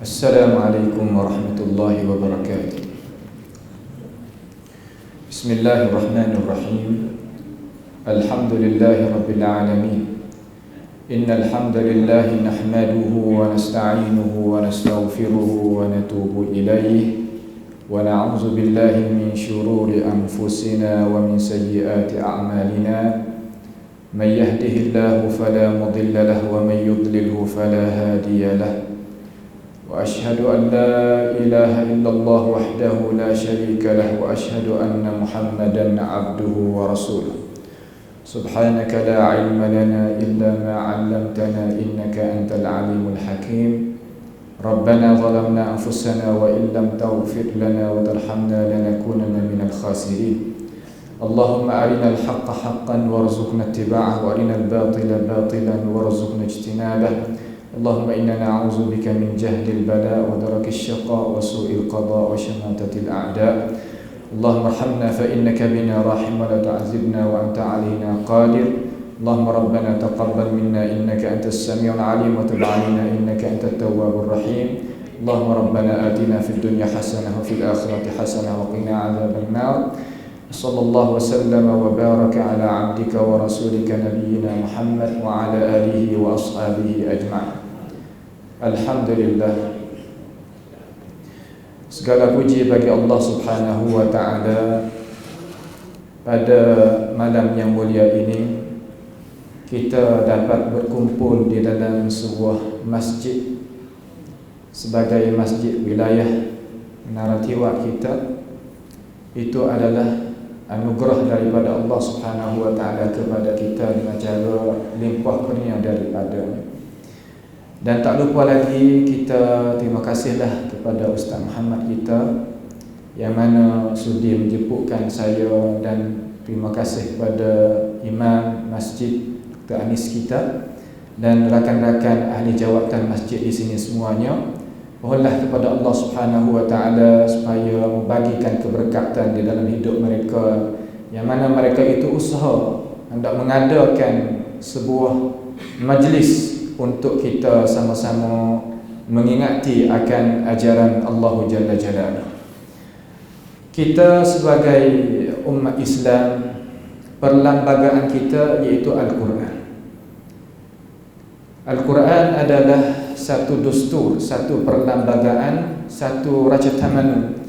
Assalamualaikum warahmatullahi wabarakatuh. Bismillahirrahmanirrahim. Alhamdulillahi rabbil alamin. Innal hamdalillahi nahmaduhu wa nasta'inuhu wa nastaghfiruhu wa natubu ilayhi wa na'udzu billahi min shururi anfusina wa min sayyiati a'malina. Man yahdihillahu fala mudilla lahu wa man yudlilhu fala hadiya lahu. وأشهد أن لا إله إلا الله وحده لا شريك له وأشهد أن محمدا عبده ورسوله سبحانك لا علم لنا إلا ما علمتنا إنك أنت العليم الحكيم ربنا ظلمنا أنفسنا وإن لم تغفر لنا وترحمنا لنكونن من الخاسرين اللهم أرنا الحق حقا وارزقنا اتباعه وأرنا الباطل باطلا وارزقنا اجتنابه اللهم إنا نعوذ بك من جهل البلاء ودرك الشقاء وسوء القضاء وشماتة الأعداء اللهم ارحمنا فإنك بنا راحم ولا تعذبنا وأنت علينا قادر اللهم ربنا تقبل منا إنك أنت السميع العليم وتب علينا إنك أنت التواب الرحيم اللهم ربنا آتنا في الدنيا حسنة وفي الآخرة حسنة وقنا عذاب النار صلى الله وسلم وبارك على عبدك ورسولك نبينا محمد وعلى آله وأصحابه أجمعين. Alhamdulillah, segala puji bagi Allah Subhanahu wa ta'ala. Pada malam yang mulia ini kita dapat berkumpul di dalam sebuah masjid sebagai masjid wilayah Menara Tiwak kita. Itu adalah anugerah daripada Allah Subhanahu wa ta'ala kepada kita dengan cara limpah kurnia daripadanya. Dan tak lupa lagi kita terima kasihlah kepada Ustaz Muhammad kita yang mana sudi menjemputkan saya, dan terima kasih kepada Imam Masjid Dr. Anis kita dan rakan-rakan ahli jawatan masjid di sini semuanya. Mohonlah kepada Allah Subhanahu wa ta'ala supaya membagikan keberkatan di dalam hidup mereka, yang mana mereka itu usaha hendak mengadakan sebuah majlis untuk kita sama-sama mengingati akan ajaran Allah Jalla Jalaluhu. Kita sebagai umat Islam, perlembagaan kita iaitu Al-Quran. Al-Quran adalah satu dustur, satu perlembagaan, satu raja tamanu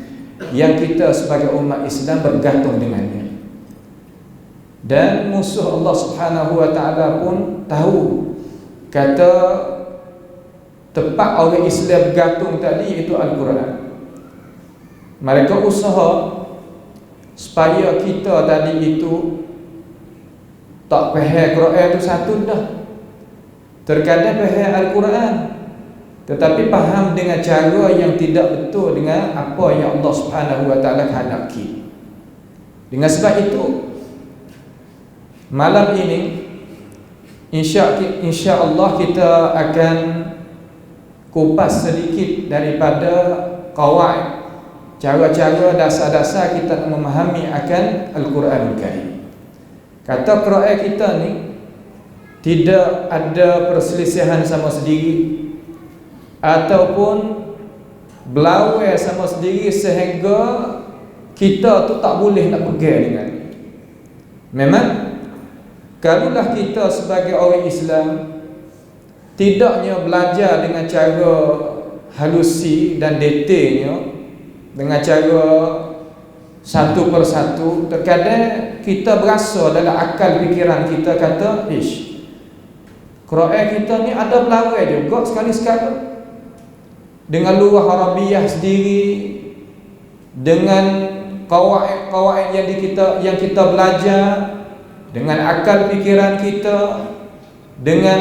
yang kita sebagai umat Islam bergantung dengannya. Dan musuh Allah Subhanahu wa ta'ala pun tahu kata tempat orang Islam bergantung tadi itu Al-Quran. Mereka usaha supaya kita tadi itu tak faham Quran itu satu dah. Terkadang faham Al-Quran tetapi faham dengan cara yang tidak betul dengan apa yang Allah Subhanahu wa ta'ala kehendaki. Dengan sebab itu malam ini insya-Allah kita akan kupas sedikit daripada qawaid, cara-cara dasar-dasar kita memahami akan Al-Quranul Karim. Kata Quran kita ni tidak ada perselisihan sama sendiri ataupun berlawan sama sendiri sehingga kita tu tak boleh nak pegang dengan. Memang kalaulah kita sebagai orang Islam tidaknya belajar dengan cara halusi dan detailnya, dengan cara satu persatu, terkadang kita berasa dalam akal fikiran kita kata, Quran kita ni ada berlawan juga sekali-sekala dengan lughah Arabiah sendiri, dengan qawaid yang kita belajar, dengan akal fikiran kita, dengan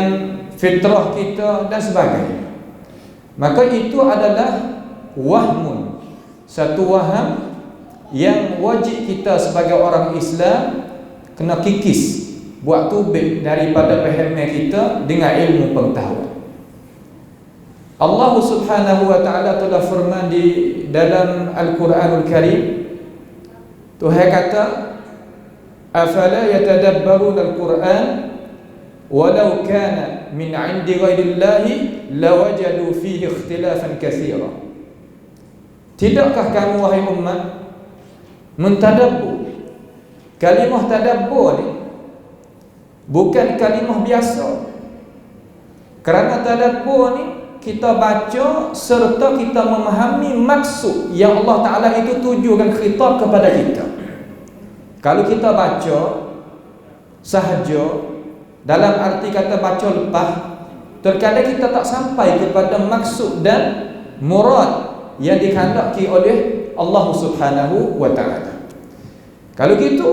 fitrah kita dan sebagainya. Maka itu adalah wahmun, satu waham yang wajib kita sebagai orang Islam kena kikis, buat tubik daripada pahaman kita dengan ilmu pengetahuan. Allah Subhanahu wa ta'ala telah firman di dalam Al-Quranul Karim. Tuhan kata, afala yatadabbarun al-Quran walau kana min 'indi ghairillahi lawajadu fihi ikhtilafan katsira. Tidakkah kamu wahai umat mentadabbur? Kalimah tadabbur ni bukan kalimah biasa. Kerana tadabbur ni kita baca serta kita memahami maksud yang Allah Ta'ala itu tujukan khitab kepada kita. Kalau kita baca sahaja dalam arti kata baca lepas, terkadang kita tak sampai kepada maksud dan murad yang dikehendaki oleh Allah Subhanahu wa Ta'ala. Kalau gitu,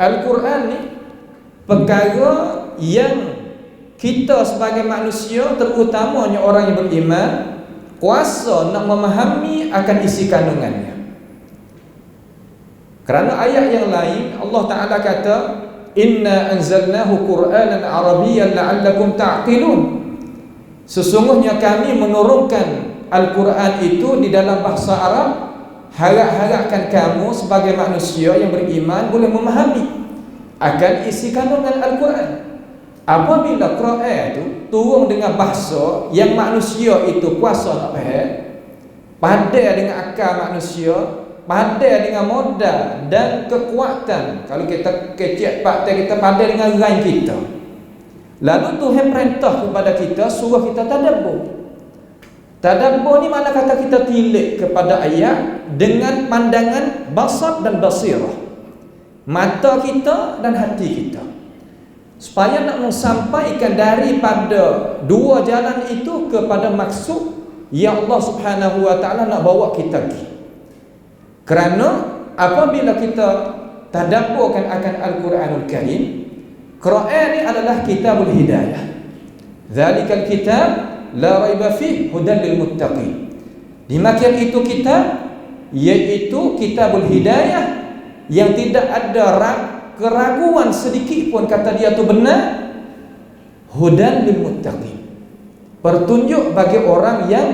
Al-Quran ni perkara yang kita sebagai manusia, terutamanya orang yang beriman, kuasa nak memahami akan isi kandungannya. Kerana ayat yang lain Allah Ta'ala kata, inna anzalnahu Qur'anan Arabiyyan la'allakum ta'qilun. Sesungguhnya kami menurunkan Al-Quran itu di dalam bahasa Arab, harap-harapkan kamu sebagai manusia yang beriman boleh memahami akan isi kandungan Al-Quran. Apabila Quran itu turun dengan bahasa yang manusia itu kuasa nak faham, pandai dengan akal manusia, pandai dengan modal dan kekuatan. Kalau kita kecil paktai, kita pandai dengan rai kita. Lalu Tuhan perintah kepada kita, suruh kita tadabbur. Tadabbur ni mana kata kita tilik kepada ayat dengan pandangan basar dan basirah, mata kita dan hati kita, supaya nak menyampaikan daripada dua jalan itu kepada maksud yang Allah Subhanahu wa Ta'ala nak bawa kita pergi. Kerana apabila kita tadabburkan akan Al-Quranul Karim, Quran ni adalah kitabul hidayah. Zalikal kitab la raiba fi hudan lil muttaqin. Demikian itu kitab, iaitu kitabul hidayah, yang tidak ada keraguan sedikit pun kata dia tu benar. Hudan lil muttaqin, petunjuk bagi orang yang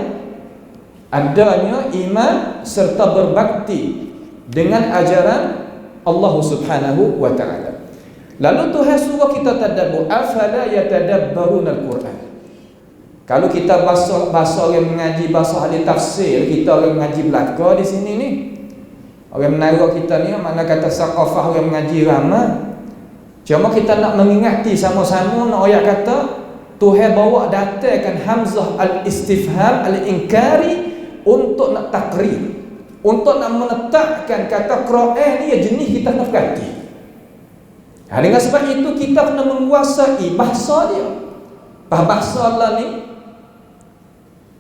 adanya iman serta berbakti dengan ajaran Allah Subhanahu wa Ta'ala. Lalu Tuhan suruh kita tadabbur, afala yatadabbarun al-Quran. Kalau kita bahasa orang mengaji bahasa ahli tafsir, kita orang mengaji belaka di sini ni, orang menaruh kita ni mana kata saqafah orang mengaji ramah. Cuma kita nak mengingati sama-sama, nak ayat kata Tuhan bawa datangkan hamzah al-istifham al-inkari untuk nak takrir, untuk nak menetapkan kata Quran ni jenis kita nafkati. Dengan sebab itu kita kena menguasai bahasa dia. Bahasa Allah ni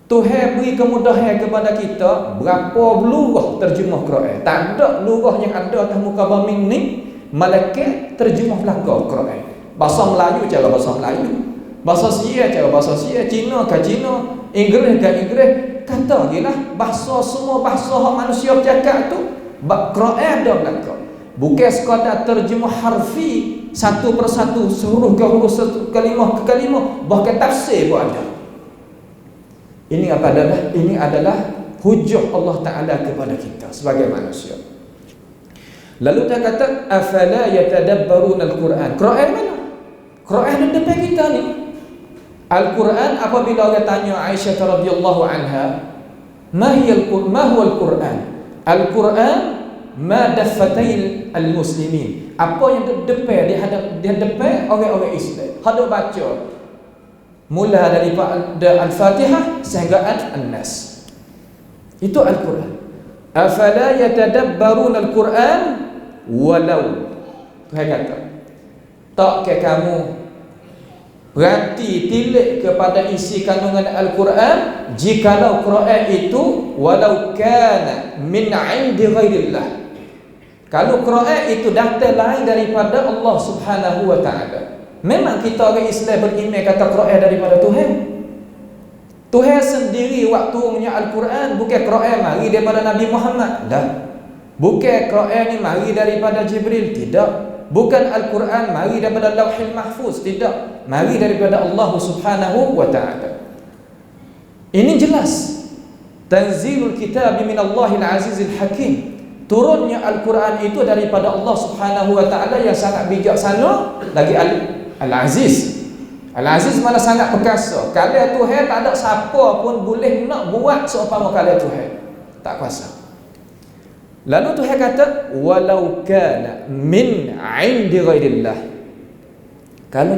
Tuhan beri kemudahan kepada kita. Berapa lurah terjemah Quran? Tak ada lurah yang ada atas muka bumi ni malaikat terjemah belaka Quran. Bahasa Melayu cara bahasa Melayu, bahasa Sia cara bahasa Sia, Cina ke Cina, Inggeris ke Inggeris. Kata gilah bahasa, semua bahasa manusia bercakap tu Quran ada belaka. Bukan sekadar terjemah harfi satu persatu, huruf ke huruf, satu kalimah ke kalimah, bahkan tafsir pun ada. Ini apa adalah? Ini adalah hujah Allah Ta'ala kepada kita sebagai manusia. Lalu dia kata afala yatadabbarun al-Quran. Quran mana? Quran di depan kita ni. Al-Quran, apabila orang tanya Aisyah radhiyallahu anha, ma huwa al-Quran? Al-Quran ma daffatai al-muslimin. Apa yang depan di depan orang-orang Islam. Hendak baca mula daripada Al-Fatihah sehingga An-Nas. Itu Al-Quran. Afala yatadabbarun al-Quran walau. Tuhan kata, tak ke kamu berarti tilik kepada isi kandungan Al-Quran jikalau Quran itu walau kana min 'indi ghairillah. Kalau Quran itu datang lain daripada Allah Subhanahu wa Ta'ala. Memang kita orang Islam beriman kata Quran daripada Tuhan. Tuhan sendiri waktu punya Al-Quran bukan Quran mari daripada Nabi Muhammad. Dah. Bukan Quran ni mari daripada Jibril, tidak. Bukan Al-Quran mari daripada Lauhil Mahfuz, tidak. Mari daripada Allah Subhanahu wa Ta'ala. Ini jelas. Tanzilul kitab min Allahil Azizil Hakim. Turunnya Al-Quran itu daripada Allah Subhanahu wa Ta'ala yang sangat bijaksana lagi Al-Aziz. Al-Aziz mana sangat perkasa. Kalau Tuhan tak ada siapa pun boleh nak buat seumpama kalau Tuhan. Tak kuasa. Lalu Tuhan kata walau kana min 'indi ghairillah. Kalau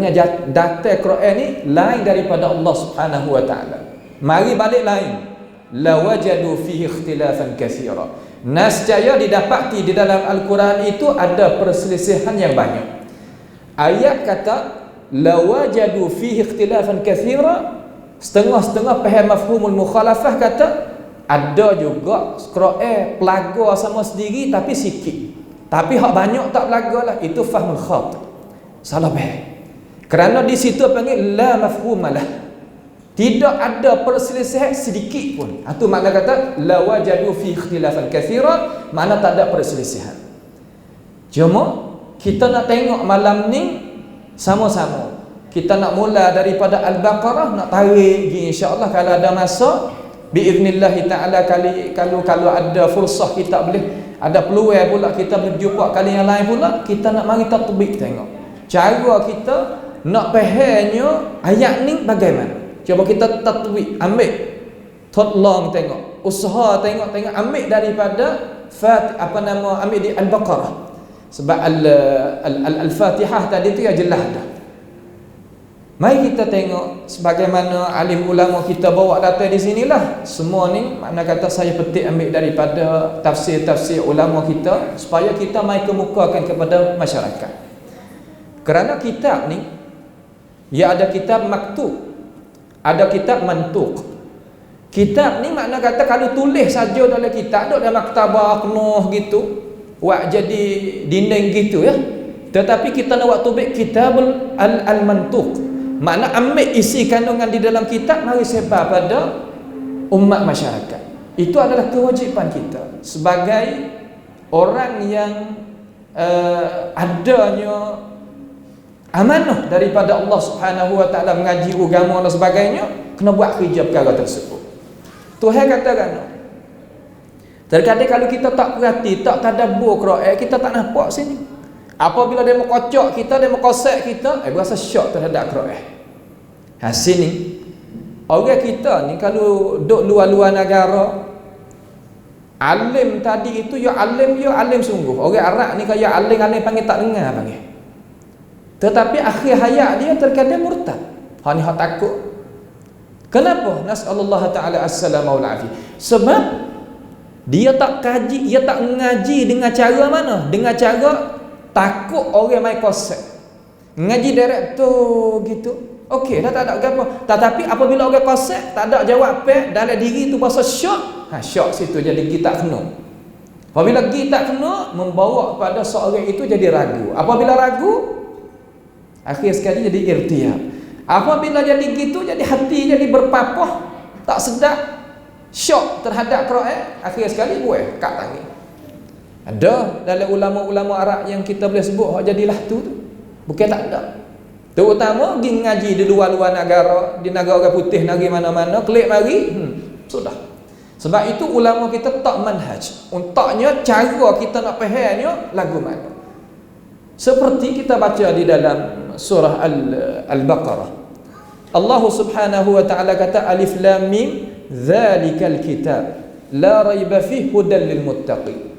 data Quran ni lain daripada Allah Subhanahu wa taala. Mari balik lain. La wajadu fihi ikhtilafan katsira. Nascaya didapati di dalam Al-Quran itu ada perselisihan yang banyak. Ayat kata la wajadu fihi ikhtilafan katsira, setengah-setengah faham mafhumul mukhalafah kata ada juga Quran pelaga sama sendiri tapi sikit. Tapi hak banyak tak pelaga lah, itu fahmul khati. Salah faham. Kerana di situ panggil la mafhumalah. Tidak ada perselisihan sedikit pun. Itu makna kata la wajadu fi ikhtilafan katsira, makna tak ada perselisihan. Cuma kita nak tengok malam ni sama-sama. Kita nak mula daripada Al-Baqarah, nak tarik pergi insya-Allah kalau ada masa biiznillah taala, kalau ada fursah kita boleh ada peluang pula kita boleh jumpa kali yang lain pula, kita nak mari tatbik tengok. Cara kita nak fahamnya ayat ni bagaimana. Cuba kita tatbik, ambil tolong tengok, usaha tengok ambil daripada ambil di Al-Baqarah. Sebab Al-Fatihah tadi tu ya jelas dah. Mari kita tengok sebagaimana alim ulama kita bawa data di sinilah. Semua ni makna kata saya petik ambil daripada tafsir-tafsir ulama kita supaya kita mai kemukakan kepada masyarakat. Kerana kitab ni ya ada kitab maktub, ada kitab mantuq. Kitab ni makna kata kalau tulis saja dalam kitab, duk dalam maktabah penuh gitu, buat jadi dinding gitu ya. Tetapi kita nak buat tubik kitabul al-mantuq. Makna ambil isi kandungan di dalam kitab mari sebar pada umat masyarakat. Itu adalah kewajipan kita sebagai orang yang adanya amanah daripada Allah Subhanahu wa taala mengaji agama dan sebagainya, kena buat kerja perkara tersebut. Tuhan katakan terkadang kalau kita tak perhati, tak tadabbur Quran, kita tak nampak sini. Apabila dia mau kocok kita, dia mau kosek kita, berasa syok terhadap Quran. Sini orang kita ni kalau duduk luar-luar negara, alim tadi itu ya alim sungguh. Orang Arab ni kaya alim panggil tak dengar panggil. Tetapi akhir hayat dia terkadang murtad. Hak ni hak takut. Kenapa? Nasallallahu taala as-salamah wal afiyah. Sebab dia tak kaji, dia tak mengaji dengan cara mana? Dengan cara takut orang mai kosek. Ngaji direct tu gitu. Okey, dah tak ada apa. Tetapi apabila orang kosek tak ada jawab apa dalam diri tu rasa syok. Syok situ jadi kita kena. Apabila kita kena membawa kepada seorang itu jadi ragu. Apabila ragu akhir sekali jadi irtiyab. Apabila jadi gitu, jadi hati jadi berpapah, tak sedap, syok terhadap Quran, akhir sekali buat kat tangan. Ada dalam ulama-ulama Arab yang kita boleh sebut hak jadilah tu. Bukan tak ada. Terutama pergi ngaji di luar-luar negara, di negara putih, negeri mana-mana, klik mari, sudah. Sebab itu ulama kita tak manhaj. Untuknya cara kita nak fahamnya lagu mana. Seperti kita baca di dalam surah Al-Baqarah. Allah Subhanahu wa taala kata alif lam mim dzalikal kitab la raiba fihi hudan lil muttaqin.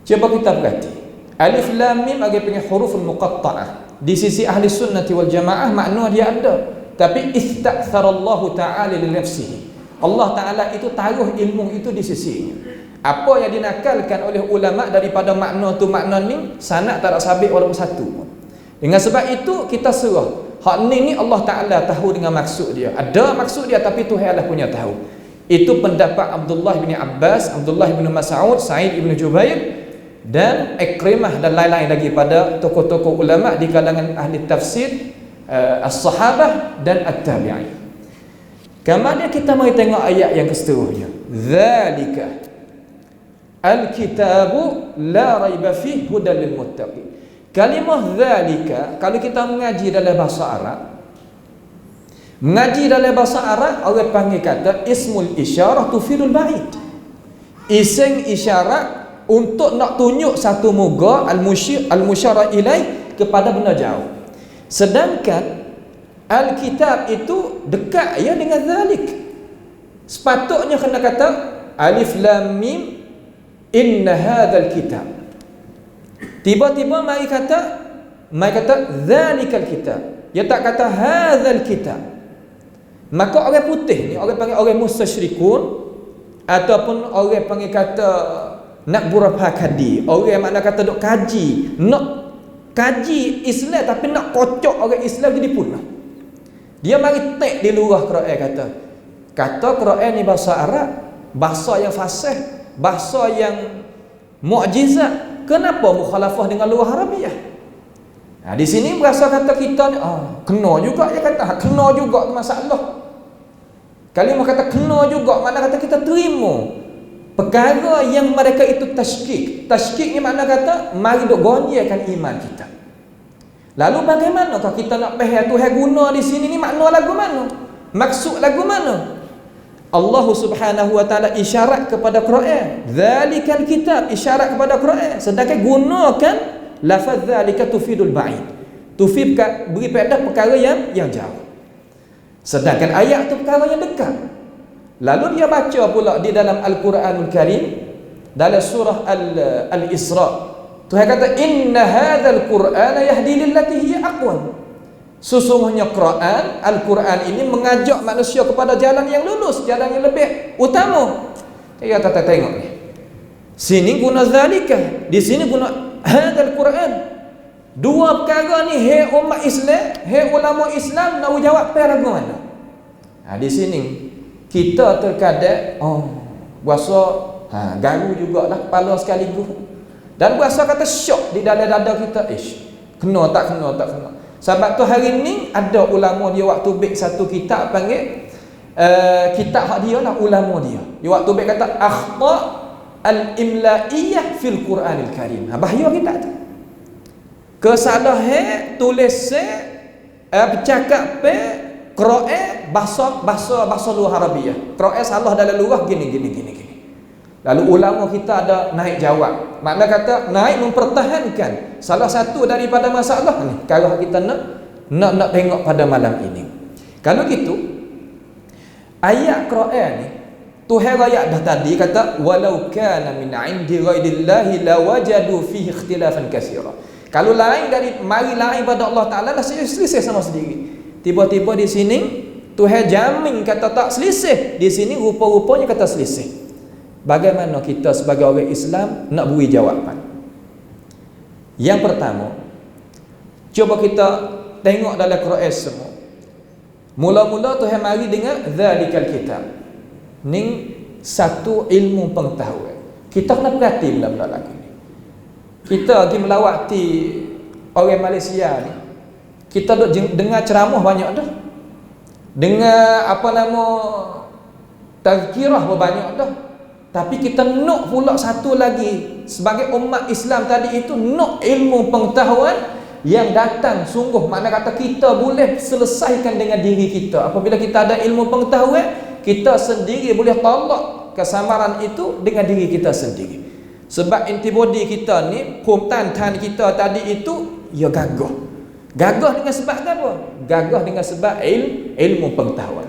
Cuba kita perhati. Alif lam mim agak panggil huruf muqatta'ah. Di sisi ahli sunnati wal jamaah makna dia ada. Tapi istakthara Allah taala li nafsihi. Allah taala itu taruh ilmu itu di sisinya. Apa yang dinakalkan oleh ulama daripada makna tu makna ni sanad tak ada sabit walaupun satu. Dengan sebab itu kita serah. Hak ni Allah Taala tahu dengan maksud dia. Ada maksud dia tapi Tuhan Allah punya tahu. Itu pendapat Abdullah bin Abbas, Abdullah bin Mas'ud, Sa'id bin Jubair dan Ikrimah dan lain-lain lagi pada tokoh-tokoh ulama di kalangan ahli tafsir, as-sahabah dan at-tabi'in. Kemudian kita mari tengok ayat yang seterusnya. Zalika al-kitabu la raiba fihi hudan lil muttaqin. Kalimah zalika kalau kita mengaji dalam bahasa Arab, mengaji dalam bahasa Arab orang panggil kata ismul isyarah tufidul ba'id. Isim isyarat untuk nak tunjuk satu muga al-musyarah ilaih kepada benda jauh. Sedangkan Alkitab itu dekat ya dengan zalik. Sepatutnya kena kata alif lam mim inna hadzal kitab. Tiba-tiba mari kata zalikal kitab. Dia tak kata hadzal kitab. Maka orang putih ni, orang panggil orang mustasyrikun, ataupun orang panggil kata nak burafakadi, orang makna kata dok kaji, nak kaji Islam tapi nak kocok orang Islam jadi punah. Dia mari tek di luar Quran kata Quran ni bahasa Arab, bahasa yang fasih, bahasa yang mukjizat. Kenapa mukhalafah dengan luar Arabiah? Di sini berasa kata kita ni kena juga, dia kata kena juga masalah. Kalimah kata kena juga makna kata kita terima perkara yang mereka itu tashkik. Tashkik ni makna kata mari dok gonjakan iman kita. Lalu bagaimana kalau kita nak faham Tuhan guna di sini ni makna lagu mana? Maksud lagu mana? Allah Subhanahu wa taala isyarat kepada Quran. Zalikal kitab, isyarat kepada Quran. Sedangkan gunakan lafaz zalika tufidul ba'id. Tufid beri faedah perkara yang jauh. Sedangkan ayat tu perkara yang dekat. Lalu dia baca pula di dalam Al-Quranul Karim dalam surah Al-Isra. Tuhan kata inna hadzal Qur'ana yahdi lillati hiya aqwam. Sesungguhnya Quran, Al-Quran ini mengajak manusia kepada jalan yang lurus, jalan yang lebih utama. Ya tata tengok ni. Sini guna zalika, di sini guna hadzal Quran. Dua perkara ni, hei umat Islam, hei ulama Islam, nak jawab apa lagu mana? Di sini kita terkadang berasa garu jugalah kepala sekaligus. Dan berasa kata syok di dalam dada kita, kena tak kena. Sebab tu hari ni ada ulama dia waktu baik satu kitab panggil kitab hak dia lah ulama dia. Dia waktu baik kata akhta al-imla'iyah fil Quranil Karim. Bahaya kitab tu. Kesalahan tulis bercakap Quran bahasa luar Arabiah. Quran salah dalam luar gini. Lalu ulama kita ada naik jawab. Makna kata naik mempertahankan salah satu daripada masalah ni. Kalau kita nak tengok pada malam ini. Kalau gitu ayat Quran ni Tuhan ayat dah tadi kata walau kana min 'indi ghairillahi lawajadu fihi ikhtilafan katsira. Kalau lain pada Allah Taala lah selisih sama sendiri. Tiba-tiba di sini Tuhan jamin kata tak selisih. Di sini rupa-rupanya kata selisih. Bagaimana kita sebagai orang Islam nak beri jawapan? Yang pertama, cuba kita tengok dalam Quran semua. Mula-mula Tuhan mari dengan zalikal kitab. Ni satu ilmu pengetahuan. Kita kena perhati benda-benda lagi ni. Kita pergi melawati orang Malaysia ni. Kita duk dengar ceramah banyak dah. Dengar tazkirah banyak dah. Tapi kita nak pula satu lagi sebagai umat Islam tadi itu nak ilmu pengetahuan yang datang sungguh, makna kata kita boleh selesaikan dengan diri kita. Apabila kita ada ilmu pengetahuan, kita sendiri boleh tolak kesamaran itu dengan diri kita sendiri. Sebab antibody kita ni, kumtan kita tadi itu ya gagah. Gagah dengan sebab apa? Gagah dengan sebab ilmu pengetahuan.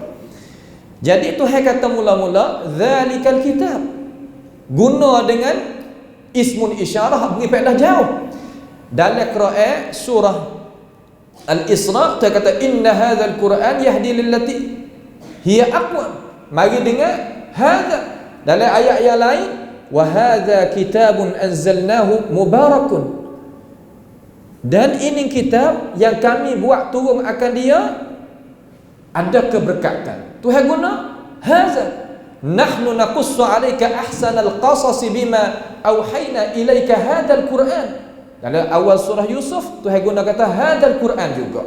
Jadi Tuhan kata mula-mula zalikal kitab. Guna dengan ismun isyarah beri faedah jauh. Dalam Quran surah Al-Isra Tuhan kata inna hadzal Quran yahdi lillati hiya aqwam. Mari dengar hadza. Dalam ayat yang lain wa hadza kitabun anzalnahu mubarakun. Dan ini kitab yang kami buat turun akan dia ada keberkatan. Tuhan guna hadza. Nahnu naqussu 'alaika ahsanal qasas bima auhayna ilaika hadzal Quran. Dalam awal surah Yusuf Tuhan guna kata hadzal Quran juga.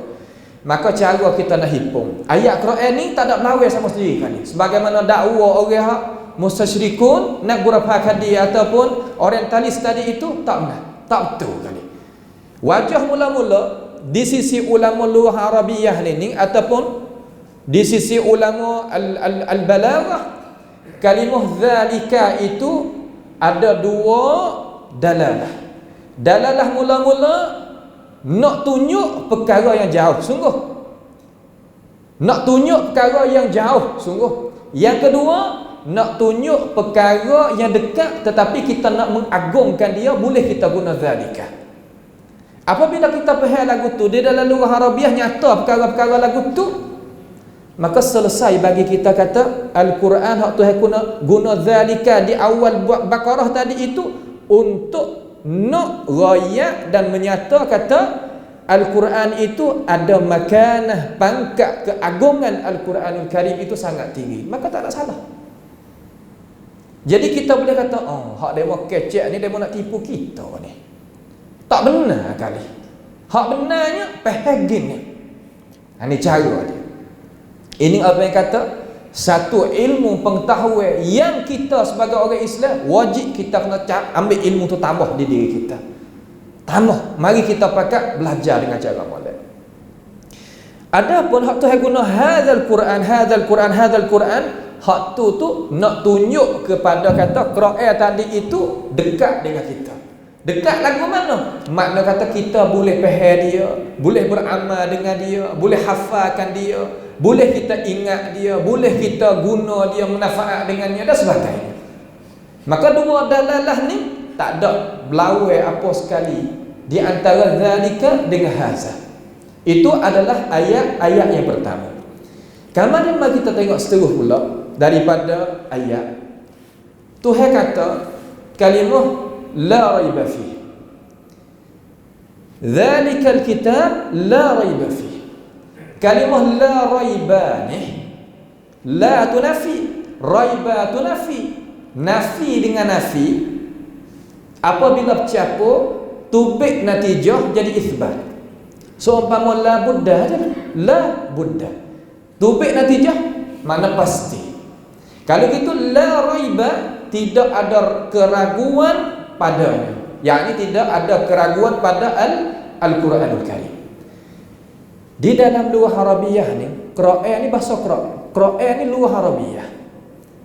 Maka cara kita nak himpun ayat Quran ni tak ada melawai sama sendiri kan ni. Sebagaimana dakwa orang mustasyrikun nak gurapakan dia ataupun orientalis tadi itu tak benar, tak betul kan ni. Wajah mula-mula di sisi ulama lughah Arabiyah ni ataupun di sisi ulama al-balaghah kalimah zalika itu ada dua dalalah. Dalalah mula-mula nak tunjuk perkara yang jauh sungguh. Nak tunjuk perkara yang jauh sungguh. Yang kedua, nak tunjuk perkara yang dekat tetapi kita nak mengagungkan dia, boleh kita guna zalika. Apabila kita faham lagu tu di dalam lughah Arabiah nyata perkara-perkara lagu tu, maka selesai bagi kita kata Al-Quran hak Tuhan guna zalika di awal Baqarah tadi itu untuk nak rayak dan menyata kata Al-Quran itu ada makanah, pangkat keagungan Al-Quranul Karim itu sangat tinggi. Maka tak ada salah. Jadi kita boleh kata, oh, hak demo kecek ni demo nak tipu kita ni. Tak benar kali. Hak benarnya pahagin ni. Ini cara dia. Ini apa yang kata satu ilmu pengetahuan yang kita sebagai orang Islam wajib kita kena ambil ilmu tu tambah di diri kita. Tambah, mari kita pakat belajar dengan cara molek. Adapun hak Tuhan guna hadzal Quran, hak tu nak tunjuk kepada kata Quran tadi itu dekat dengan kita. Dekat lagu mana? Makna kata kita boleh faham dia, boleh beramal dengan dia, boleh hafalkan dia, boleh kita ingat dia, boleh kita guna dia, manfaat dengannya dan sebagainya. Maka dua dalalah ni tak ada belawai apa sekali di antara zalika dengan haza. Itu adalah ayat-ayat yang pertama. Kemudian mari kita tengok seterus pula daripada ayat. Tuhan kata kalimah la raiba fi. Zalikal kitab la raiba fi. Kalimah la raiba ni la tunafi, raiba tunafi. Nafi dengan nafi apabila bercampur tubik natijah jadi isbat. So umpama la budda aja, la budda. Tubik natijah mana pasti. Kalau gitu la raiba tidak ada keraguan padanya. Yakni tidak ada keraguan pada Al-Quranul Karim. Di dalam lughah Arabiyah ni, Quran ni bahasa Quran. Quran ni lughah Arabiyah.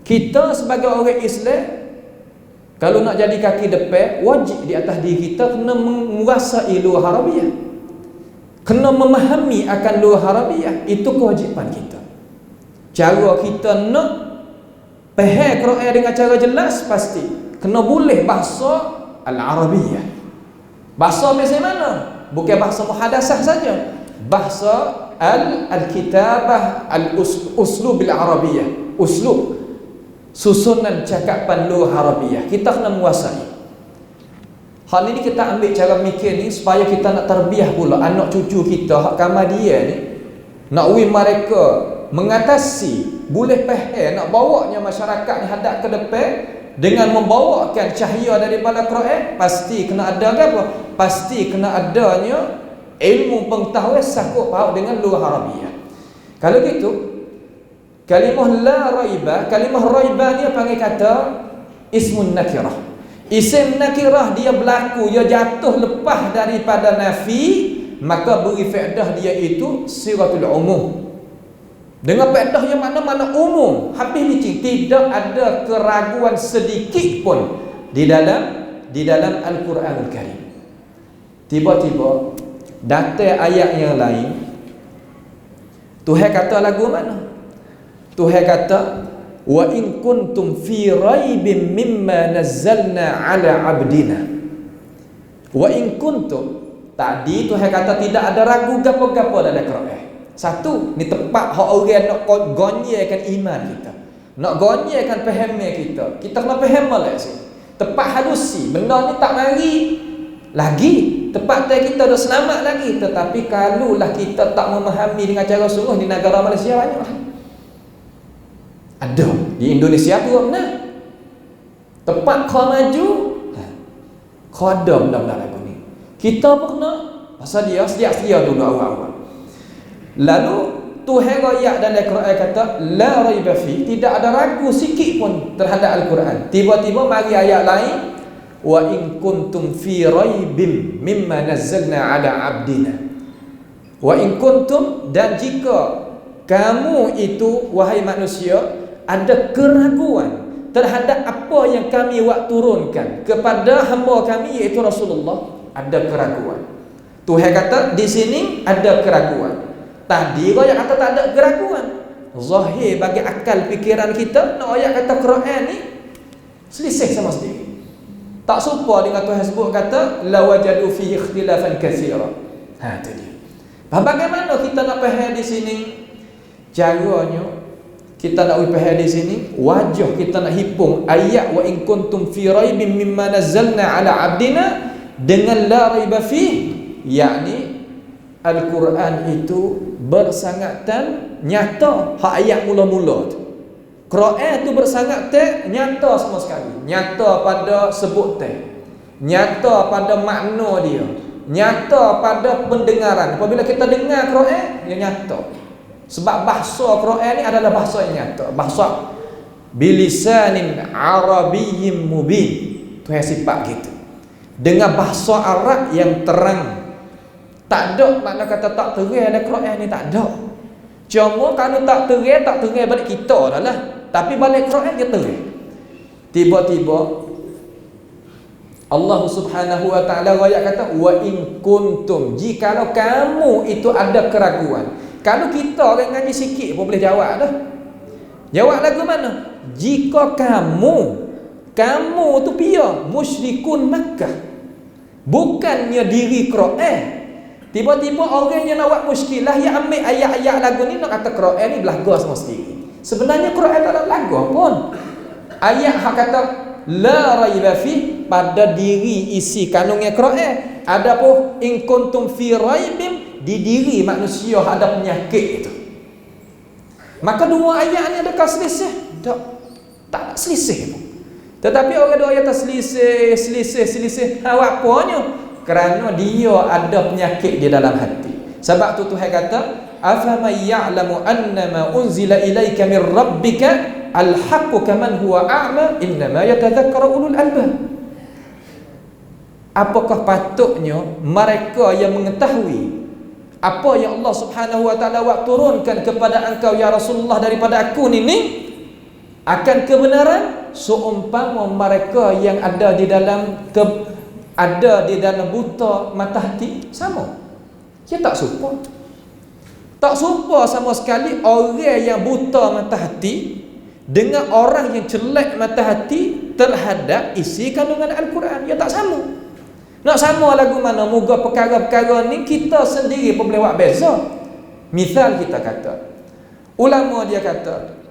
Kita sebagai orang Islam kalau nak jadi kaki depan, wajib di atas diri kita kena menguasai lughah Arabiyah. Kena memahami akan lughah Arabiyah. Itu kewajipan kita. Cara kita nak faham Quran dengan cara jelas pasti kena boleh bahasa Al-Arabiyah. Bahasa macam mana? Bukan bahasa muhadasah saja. Bahasa Al-Kitabah Al-Uslub Al-Arabiyah. Uslub, susunan cakapan lughah Arabiyah. Kita kena menguasai. Hal ini kita ambil cara mikir ni supaya kita nak terbiah pula anak cucu kita hak kamar dia ni, nak mereka mengatasi, boleh faham nak bawanya masyarakat ni hadap ke depan dengan membawakan cahaya daripada Quran. Pasti kena ada apa? Pasti kena adanya ilmu pengetahuan sangkut paut dengan lughah Arabiyah. Kalau gitu kalimah la raiba, kalimah raiba ni panggil kata ismun nakirah. Isim nakirah dia berlaku, dia jatuh lepas daripada nafi, maka beri faedah dia itu siratul umum. Dengan faedah yang mana-mana umum, habis licin, tidak ada keraguan sedikit pun di dalam Al-Quranul Karim. Tiba-tiba datang ayat yang lain, Tuhan kata lagu mana? Tuhan kata wa in kuntum fi raibin mimma nazzalna ala abdina. Wa in kuntum, tadi Tuhan kata tidak ada ragu gapo-gapo dalam Quran. Satu, ni tepat hak orang nak gonyakan iman kita, nak gonyakan fahaman kita. Kita kena faham molek sih. Tepat halusi, benda ni tak mari lagi. Tepat tak kita dah selamat lagi. Tetapi kalaulah kita tak memahami dengan cara sungguh, di negara Malaysia banyak ada. Di Indonesia tu benar. Tepat kau maju, kau ada benda-benda lagu ni. Kita pun kena pasal dia sedia-sedia dulu awal-awal. Lalu Tuhan ayat dalam Al-Quran kata la raiba fi, tidak ada ragu sikit pun terhadap Al-Quran. Tiba-tiba mari ayat lain, wa in kuntum fi raibim mimma nazzalna ala abdina. Wa in kuntum, dan jika kamu itu wahai manusia ada keraguan terhadap apa yang kami turunkan kepada hamba kami iaitu Rasulullah, ada keraguan. Tuhan kata di sini ada keraguan. Tadi ayat kata tak ada keraguan. Zahir bagi akal fikiran kita, nak ayat kata Quran ni selisih sama sendiri. Tak serupa dengan Tuhan sebut kata la wajadu fihi ikhtilafan katsira. Ha tu dia. Bagaimana kita nak faham di sini? Caranya kita nak faham di sini, wajah kita nak hipung ayat wa in kuntum fi raibin mimma nazzalna ala abdina dengan la raiba fihi, yakni Al-Quran itu bersangatan nyata hak ayat mula-mula tu. Quran tu bersangatan nyata semua sekali. Nyata pada sebut teh, nyata pada makna dia, nyata pada pendengaran. Apabila kita dengar Quran, dia nyata. Sebab bahasa Quran ni adalah bahasa yang nyata, bahasa bilisanin arabiyyin mubin. Tu yang sifat gitu. Dengan bahasa Arab yang terang. Tak ada makna kata tak terang dalam Quran ni, tak ada. Cuma kalau tak terang balik kita dah lah. Tapi balik Quran dia terang. Tiba-tiba Allah Subhanahu wa taala ayat kata wa in kuntum, jikalau kamu itu ada keraguan. Kalau kita orang ngaji sikit pun boleh jawab dah. Jawab lagu mana? Jika kamu tu pia musyrikun Makkah, bukannya diri Quran. Tiba-tiba orang yang nak buat muskilah, yang ambil ayat-ayat lagu ni nak kata Quran ni belaga semua sendiri. Sebenarnya Quran tak ada belaga pun. Ayat hak kata la raiba fi pada diri isi kandungnya Quran. Adapun in kuntum fi raibim, di diri manusia ada penyakit itu. Maka dua ayat ni adakah selisih? Tak ada selisih pun. Tetapi orang dua ayat selisih. Awak apanya? Kerana dia ada penyakit di dalam hati. Sebab tu Tuhan kata, afaman ya'lamu annama unzila ilaika min rabbika al-haqqu kaman huwa a'ma innama yatadhakkaru ulul albab. Apakah patutnya mereka yang mengetahui apa yang Allah Subhanahu wa taala buat turunkan kepada engkau ya Rasulullah daripada aku ni akan kebenaran, seumpama mereka yang ada di dalam buta mata hati sama. Dia tak serupa. Tak serupa sama sekali orang yang buta mata hati dengan orang yang celak mata hati terhadap isi kandungan Al-Quran. Dia tak sama. Nak sama lagu mana? Moga perkara-perkara ni kita sendiri pun boleh buat beza. Misal kita kata, ulama dia kata,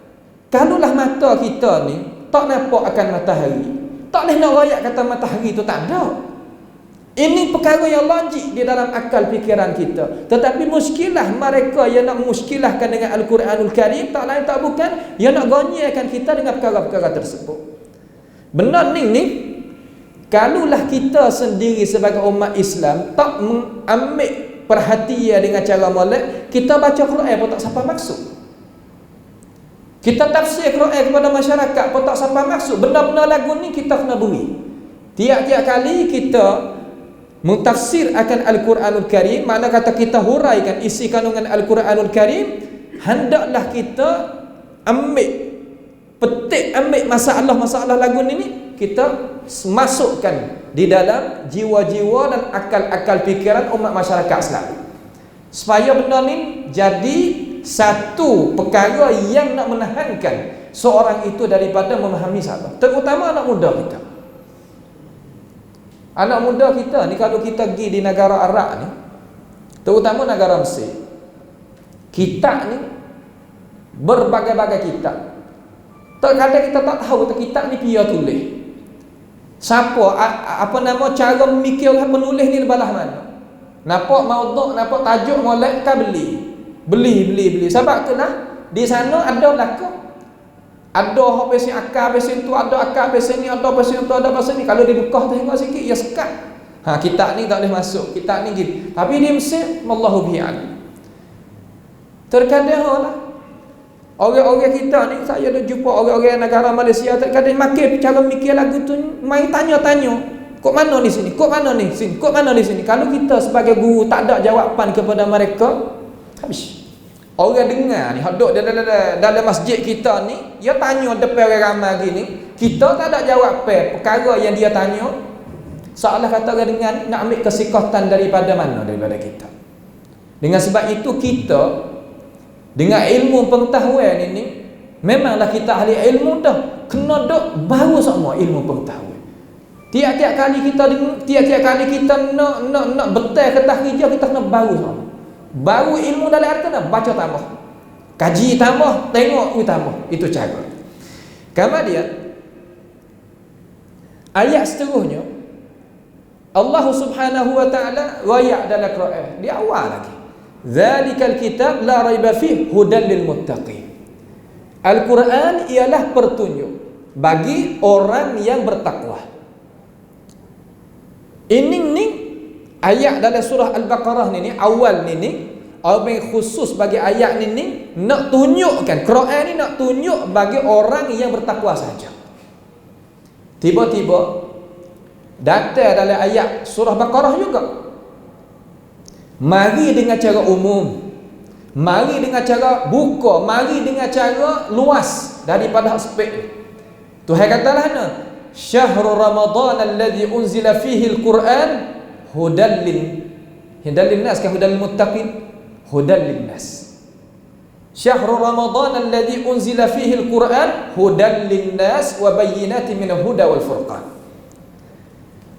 kalaulah mata kita ni tak nampak akan matahari, tak boleh nak rakyat kata matahari tu tak ada. Ini perkara yang logik di dalam akal fikiran kita. Tetapi muskilah mereka yang nak muskilahkan dengan Al-Quranul Karim, tak lain tak bukan yang nak gonyakan kita dengan perkara-perkara tersebut. Benar ni kalaulah kita sendiri sebagai umat Islam tak mengambil perhatian dengan cara molek, kita baca Quran pun tak sampai maksud. Kita tafsir Quran kepada masyarakat pun tak sampai maksud. Benda-benda lagu ni kita kena beri. Tiap-tiap kali kita mentafsir akan Al-Quranul Karim, makna kata kita huraikan isi kandungan Al-Quranul Karim, hendaklah kita ambil masalah lagu ni kita masukkan di dalam jiwa-jiwa dan akal-akal fikiran umat masyarakat selalu, supaya benda ni jadi satu perkara yang nak menahankan seorang itu daripada memahami salah, terutama anak muda kita. Anak muda kita ni kalau kita pergi di negara Arab ni, terutama negara Mesir, kitab ni berbagai-bagai kitab. Terkadang kita tak tahu kitab ni dia tulis. Siapa cara memikir orang penulis ni belah mana. Nampak maudhu', nampak tajuk molek kan beli. Sebab itulah di sana ada belakang. Ada hak besi akal besi tu, ada akal besi ni, ada besi tu, ada besi ni. Kalau dia buka tengok sikit ya sekat. Kitab ni tak boleh masuk. Kitab ni gitu. Tapi di Mesir wallahu bi'alim. Terkadang lah orang-orang kita ni, saya ada jumpa orang-orang negara Malaysia, terkadang makin cara mikir lagu tu main tanya-tanya. Kok mana ni sini? Kok mana ni sini? Kok mana di sini? Kalau kita sebagai guru tak ada jawapan kepada mereka, habis. Orang dengar ni, duduk dalam masjid kita ni, dia tanya depan orang ramai gini, kita tak ada jawab perkara yang dia tanya. Seolah kata dengan nak ambil kesikatan daripada mana? Daripada kita. Dengan sebab itu kita dengan ilmu pengetahuan ini, memanglah kita ahli ilmu dah, kena dok baru semua ilmu pengetahuan. Tiap-tiap kali kita nak betul ke tahrijah, kita kena baru semua. Baru ilmu dalam arti nak baca tambah, kaji tambah, tengok tambah. Itu cara. Kemudian ayat seterusnya Allah Subhanahu wa taala royak dalam Quran di awal lagi. Zalikal kitab la raiba fihi hudan lil muttaqin. Al-Quran ialah petunjuk bagi orang yang bertakwa. Ini ni ayat dalam surah Al-Baqarah ni awal ni apa yang khusus bagi ayat ni nak tunjukkan Quran ni nak tunjuk bagi orang yang bertakwa saja. Tiba-tiba datang dalam ayat surah Baqarah juga. Mari dengan cara umum, mari dengan cara buka, mari dengan cara luas daripada aspek. Tuhan katalah na syahrul ramadan alladhi unzila fihi al-Quran hudan lin-nas ka hudan lil-muttaqin, hudan lin-nas. Syahrul ramadan alladhi unzila fihi al-Quran hudan lin-nas wa bayyinatin minal huda wal furqan.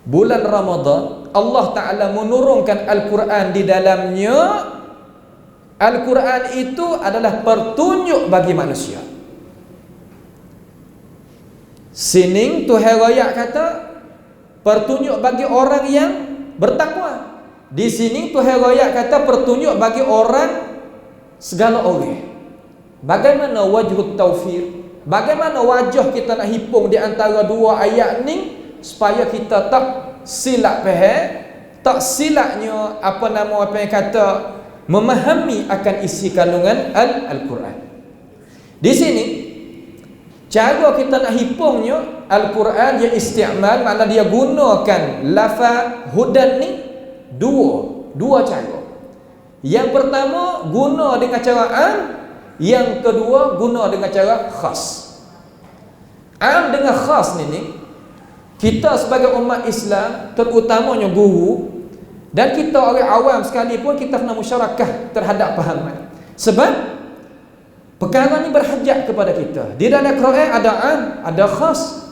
Bulan Ramadan Allah Ta'ala menurunkan Al-Quran di dalamnya. Al-Quran itu adalah petunjuk bagi manusia. Sini Tuhan royak kata petunjuk bagi orang yang bertakwa. Di sini Tuhan royak kata petunjuk bagi orang segala orang. Bagaimana wajhut tawfir? Bagaimana wajah kita nak hipung di antara dua ayat ni supaya kita tak silap faham, tak silapnya apa yang kata memahami akan isi kandungan Al-Quran. Di sini cara kita nak hipungnya Al-Quran dia isti'mal, makna dia gunakan lafaz hudan ni dua cara. Yang pertama guna dengan cara am, yang kedua guna dengan cara khas. Am dengan khas ni kita sebagai umat Islam, terutamanya guru dan kita orang awam sekalipun, kita kena musyarakah terhadap pahaman. Sebab perkara ni berhajat kepada kita. Di dalam Quran ada am, ada khas,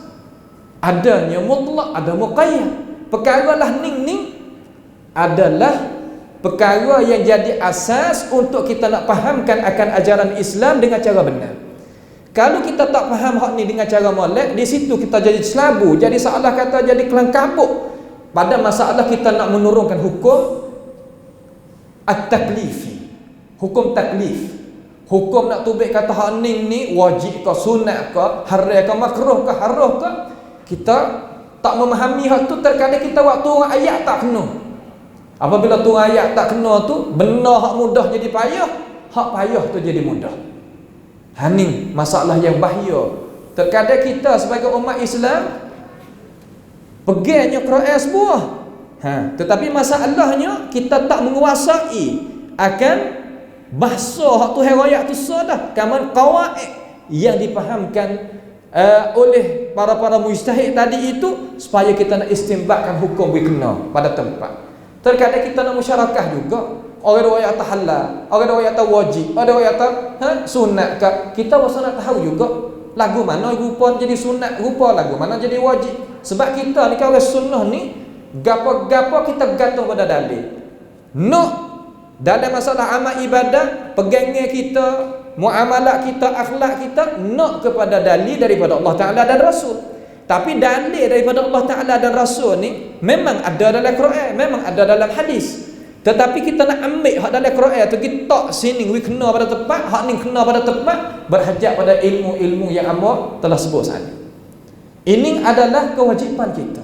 adanya mutlak, ada muqayyad. Perkara lah ni adalah perkara yang jadi asas untuk kita nak fahamkan akan ajaran Islam dengan cara benar. Kalau kita tak faham hak ni dengan cara molek, di situ kita jadi selabu, jadi seolah kata jadi kelang kabut pada masalah kita nak menurunkan hukum at-taklifi, hukum taklif, hukum nak tubik kata hak ni wajib ke sunat ke, haram ke makruh ke haram ke. Kita tak memahami hak tu, terkadang kita waktu ayat tak kena. Apabila tu ayat tak kena tu, benar hak mudah jadi payah, hak payah tu jadi mudah. Ini masalah yang bahaya. Terkadang kita sebagai umat Islam pegangnya Quran sebuah, tetapi masalahnya kita tak menguasai akan bahasa hak Tuhan royak tu sadah, kaman qawaid yang dipahamkan oleh para mujtahid tadi itu, supaya kita nak istinbatkan hukum berkena pada tempat. Terkadang kita nak musyarakah juga. Orang yang kata halal, orang yang kata wajib, orang yang kata sunat ke. Kita rasa nak tahu juga lagu mana rupa jadi sunat, rupa lagu mana jadi wajib. Sebab kita ni kalau sunnah ni gapo-gapo kita gantung pada dalil. Nak dalam masalah amal ibadah, pegangnya kita, muamalah kita, akhlak kita nak kepada dalil daripada Allah Taala dan Rasul. Tapi dalil daripada Allah Taala dan Rasul ni memang ada dalam Quran, memang ada dalam hadis. Tetapi kita nak ambil hak dalam Quran tu, kita sini we kena pada tempat, hak ni kena pada tempat, berhajat pada ilmu-ilmu yang hamba telah sebut sana. Ini adalah kewajipan kita.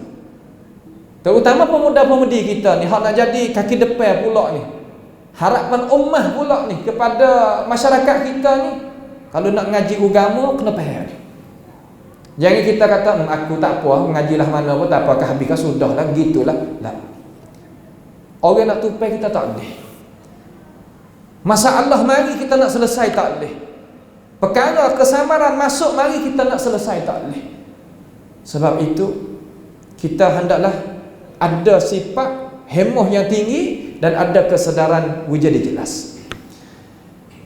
Terutama pemuda-pemudi kita ni, hak nak jadi kaki depan pula ni. Harapan ummah pula ni kepada masyarakat kita ni, kalau nak ngaji agama kena faham. Jangan kita kata aku tak apa, mengajilah mana pun tak apa, habiskan sudahlah, gitulah. Tak. Orang nak tupai kita tak boleh. Masalah mari kita nak selesai tak boleh. Perkara kesamaran masuk mari kita nak selesai tak boleh. Sebab itu kita hendaklah ada sifat hemah yang tinggi dan ada kesedaran wujud jelas.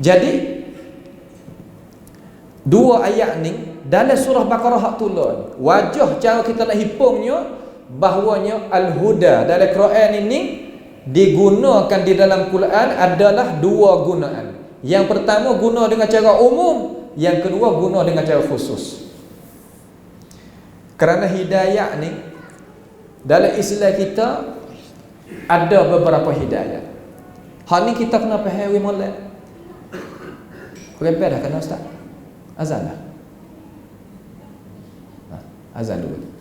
Jadi dua ayat ni dalam surah Baqarah hak tulah wajah cara kita nak hipungnya bahawanya al-huda dalam Quran ini digunakan di dalam Quran adalah dua gunaan. Yang pertama guna dengan cara umum, yang kedua guna dengan cara khusus. Kerana hidayah ni dalam Islam kita ada beberapa hidayah. Hal ni kita kena faham molek. Repair dah kena ustaz. Azan dah. Azan dulu.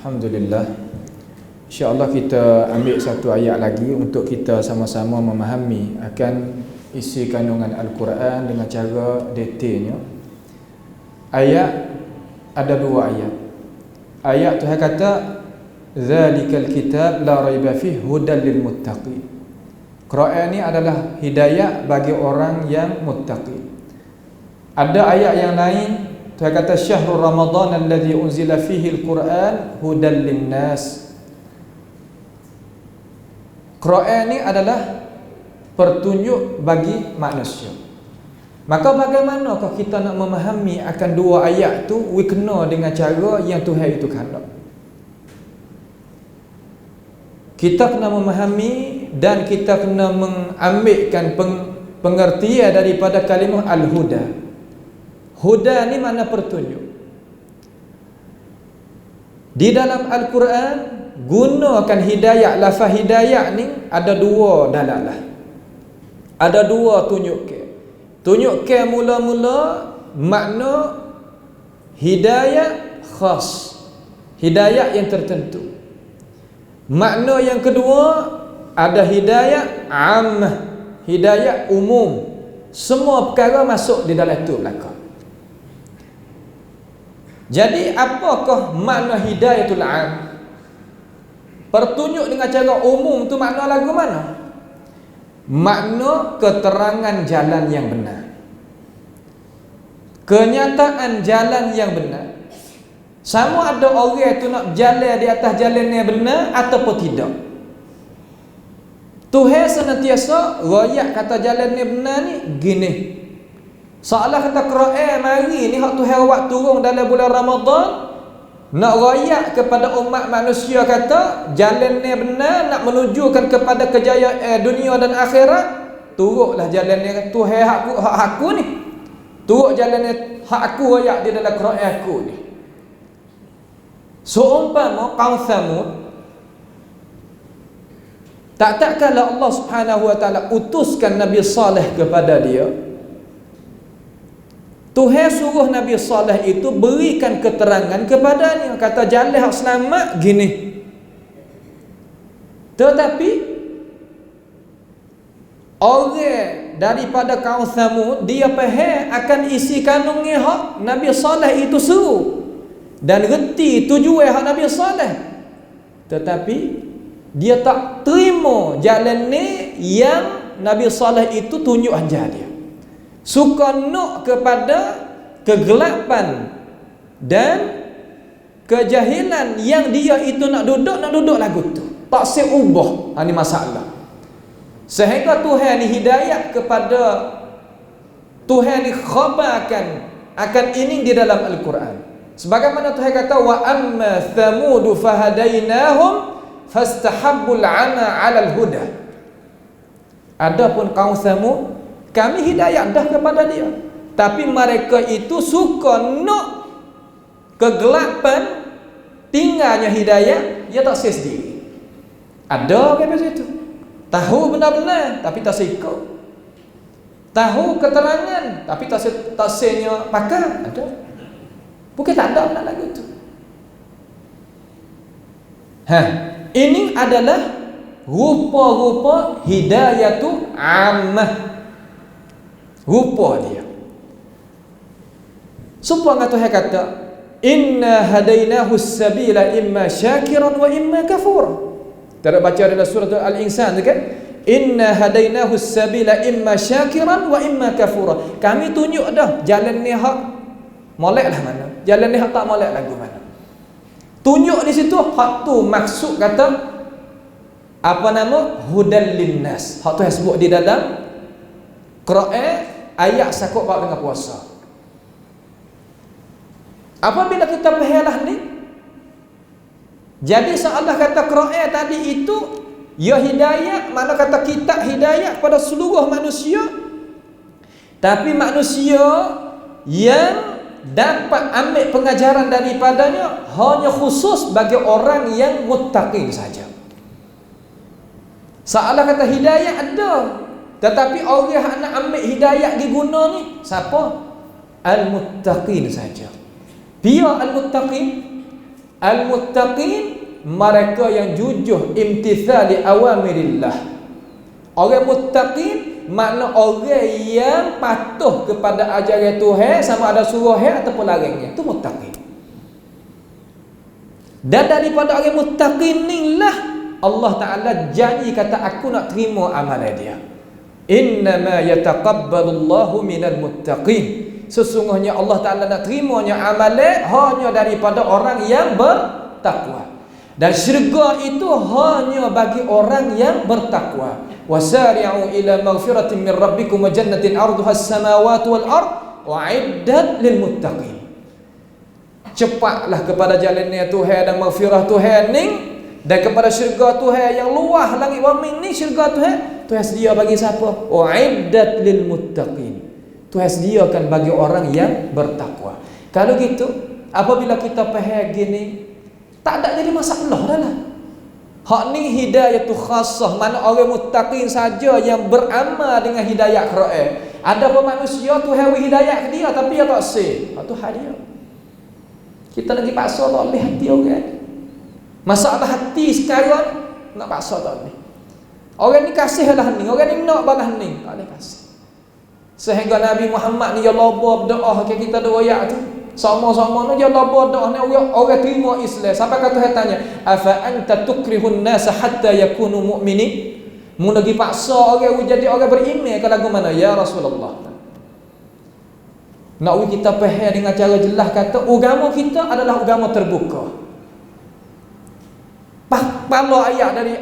Alhamdulillah. InsyaAllah kita ambil satu ayat lagi untuk kita sama-sama memahami akan isi kandungan Al-Quran dengan cara detailnya. Ayat ada dua ayat. Ayat Tuhan kata zalikal kitab la raiba fihi hudal lil muttaqin. Quran ni adalah hidayah bagi orang yang muttaqi. Ada ayat yang lain Tuhan kata syahrul ramadhan alladhi unzila fihi al-Quran hudan linnas. Quran ni adalah petunjuk bagi manusia. Maka bagaimanakah kita nak memahami akan dua ayat tu? We kena dengan cara yang Tuhan itu kehendak. Kita kena memahami dan kita kena mengambilkan pengertian daripada kalimah al-huda. Huda ni makna petunjuk. Di dalam Al-Quran gunakan hidayah. Lafaz hidayah ni ada dua dalalah. Ada dua tunjuk ke. Tunjuk ke mula-mula makna hidayah khas, hidayah yang tertentu. Makna yang kedua ada hidayah ammah, hidayah umum. Semua perkara masuk di dalam itu belakang. Jadi apakah makna hidayatul am? Pertunjuk dengan cara umum tu makna lagu mana? Makna keterangan jalan yang benar, kenyataan jalan yang benar. Sama ada orang tu nak jalan di atas jalan yang benar ataupun tidak. Tuhan senantiasa royak kata jalan yang benar ni gini. Seolah kata Quran mari ni hak Tuhan buat turun dalam bulan Ramadan nak royak kepada umat manusia kata jalan ni benar, nak menujukan kepada kejayaan dunia dan akhirat. Turutlah jalan ni Tuhan hak aku ni. Turut jalan ni hak aku royak di dalam Quran aku ni. Seumpama kaum Thamud, tak kala Allah Subhanahu wa taala utuskan Nabi Saleh kepada dia, Tuhan suruh Nabi Saleh itu berikan keterangan kepadanya, kata jalan hak selamat gini. Tetapi orang daripada kaum Thamud dia faham akan isi kandungnya hak Nabi Saleh itu suruh dan reti tujuan hak Nabi Saleh, tetapi dia tak terima jalan ni yang Nabi Saleh itu tunjuk ajar dia. Suka nak kepada kegelapan dan kejahilan yang dia itu nak duduk lagu tu. Tak seubah. Ini masalah. Sehingga Tuhan ni hidayah kepada, Tuhan ni khabarkan akan ini di dalam Al-Quran. Sebagaimana Tuhan kata wa amma thamudu fahadainahum fastahabbul 'ama 'alal huda. Adapun kaum Thamud kami hidayah dah kepada dia, tapi mereka itu suka nak kegelapan, tinggalnya hidayah, dia tak say sendiri. Ada ke macam itu? Tahu benar-benar tapi tak ikut. Tahu keterangan tapi tak saynya pakar. Ada. Bukan tak ada pula lagu tu. Ini adalah rupa-rupa hidayatu ammah. Rupa dia. Supaya Tuhan kata, inna hadainahu as-sabila imma syakiran wa imma kafura. Kita baca dalam surah Al-Insan kan? Inna hadainahu as-sabila imma syakiran wa imma kafura. Kami tunjuk dah jalan ni hak molek lah mana, jalan ni hak tak molek lagu mana. Tunjuk di situ hak tu maksud kata apa nama hudan linnas. Hak tu yang sebut di dalam Quran ayat sakut bab dengan puasa. Apabila kita fahamlah ni, jadi seolah kata Quran tadi itu ya hidayah, mana kata kitab hidayah kepada seluruh manusia, tapi manusia yang dapat ambil pengajaran daripadanya hanya khusus bagi orang yang muttaqin saja. Seolah kata hidayah ada, tetapi orang yang nak ambil hidayah diguna ni siapa? Al-muttaqin saja. Biar al-muttaqin, al-muttaqin mereka yang jujur imtithali awamirillah. Orang muttaqin makna orang yang patuh kepada ajaran Tuhan, sama ada suruh ataupun larangnya, itu muttaqin. Dan daripada orang muttaqin inilah Allah Ta'ala janji kata aku nak terima amalan dia. Innama yataqabbalullahu minal muttaqin. Sesungguhnya Allah Ta'ala nak terimanya amalan hanya daripada orang yang bertakwa. Dan syurga itu hanya bagi orang yang bertakwa. Wasari'u ila maghfiratin min rabbikum wa jannatin 'arduha as-samawati wal ard wa'iddat lil muttaqin. Cepatlah kepada jalannya Tuhan dan maghfirah Tuhan ni, dan kepada syurga Tuhan yang luah langit bumi ni. Syurga Tuhan sedia bagi siapa? Wa'iddat lil muttaqin. Tuhan sediakan bagi orang yang bertakwa. Kalau gitu, apabila kita faham gini, tak ada jadi masalah dah lah. Hak ni hidayah tu khasah, mana orang muttaqin saja yang beramal dengan hidayah Quran. Ada pun manusia Tuhan beri hidayah ke dia tapi dia tak sah. Hak tu hal dia. Kita lagi paksa tak boleh hati orang. Masalah hati sekarang nak paksa tak boleh. Orang ni kasihlah ni, orang ni nak balas ni, tak boleh kasih. Sehingga Nabi Muhammad ni dia loba berdoa ke kita dua ayat tu. Sama-sama ni dia loba doa ni orang terima Islam. Sampai kata Tuhan tanya, afa anta tukrihun nas hatta yakunu mu'minin? Mu lagi paksa orang jadi orang beriman ke lagu mana ya Rasulullah? Nak kita faham dengan cara jelas kata agama kita adalah agama terbuka. Pala ayat dari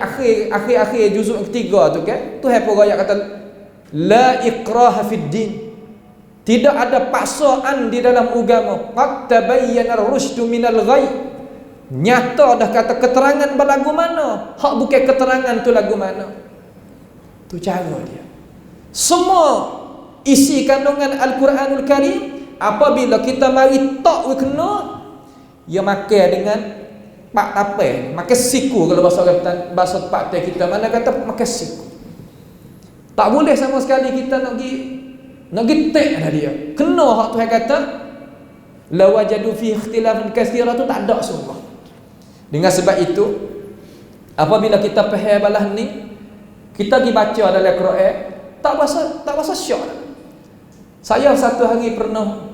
akhir juzuk ketiga tu kan, Tuhan pun ayat kata la ikraha fid din. Tidak ada paksaan di dalam agama. Qad tabayyana ar-rusydu minal ghayy. Nyata dah kata keterangan berlagu mana. Hak bukan keterangan tu lagu mana. Tu cara dia. Semua isi kandungan Al-Quranul Karim apabila kita mari tak kena, ia makan dengan pak tapai, makan siku kalau bahasa Pak Teh kita mana kata makan siku. Tak boleh sama sekali kita nak pergi tek dah dia. Kena hak Tuhan kata la wajadu fi ikhtilafan katsira tu tak ada semua. Dengan sebab itu apabila kita faham balah ni, kita pergi baca dalam Quran tak bahasa syok. Saya satu hari pernah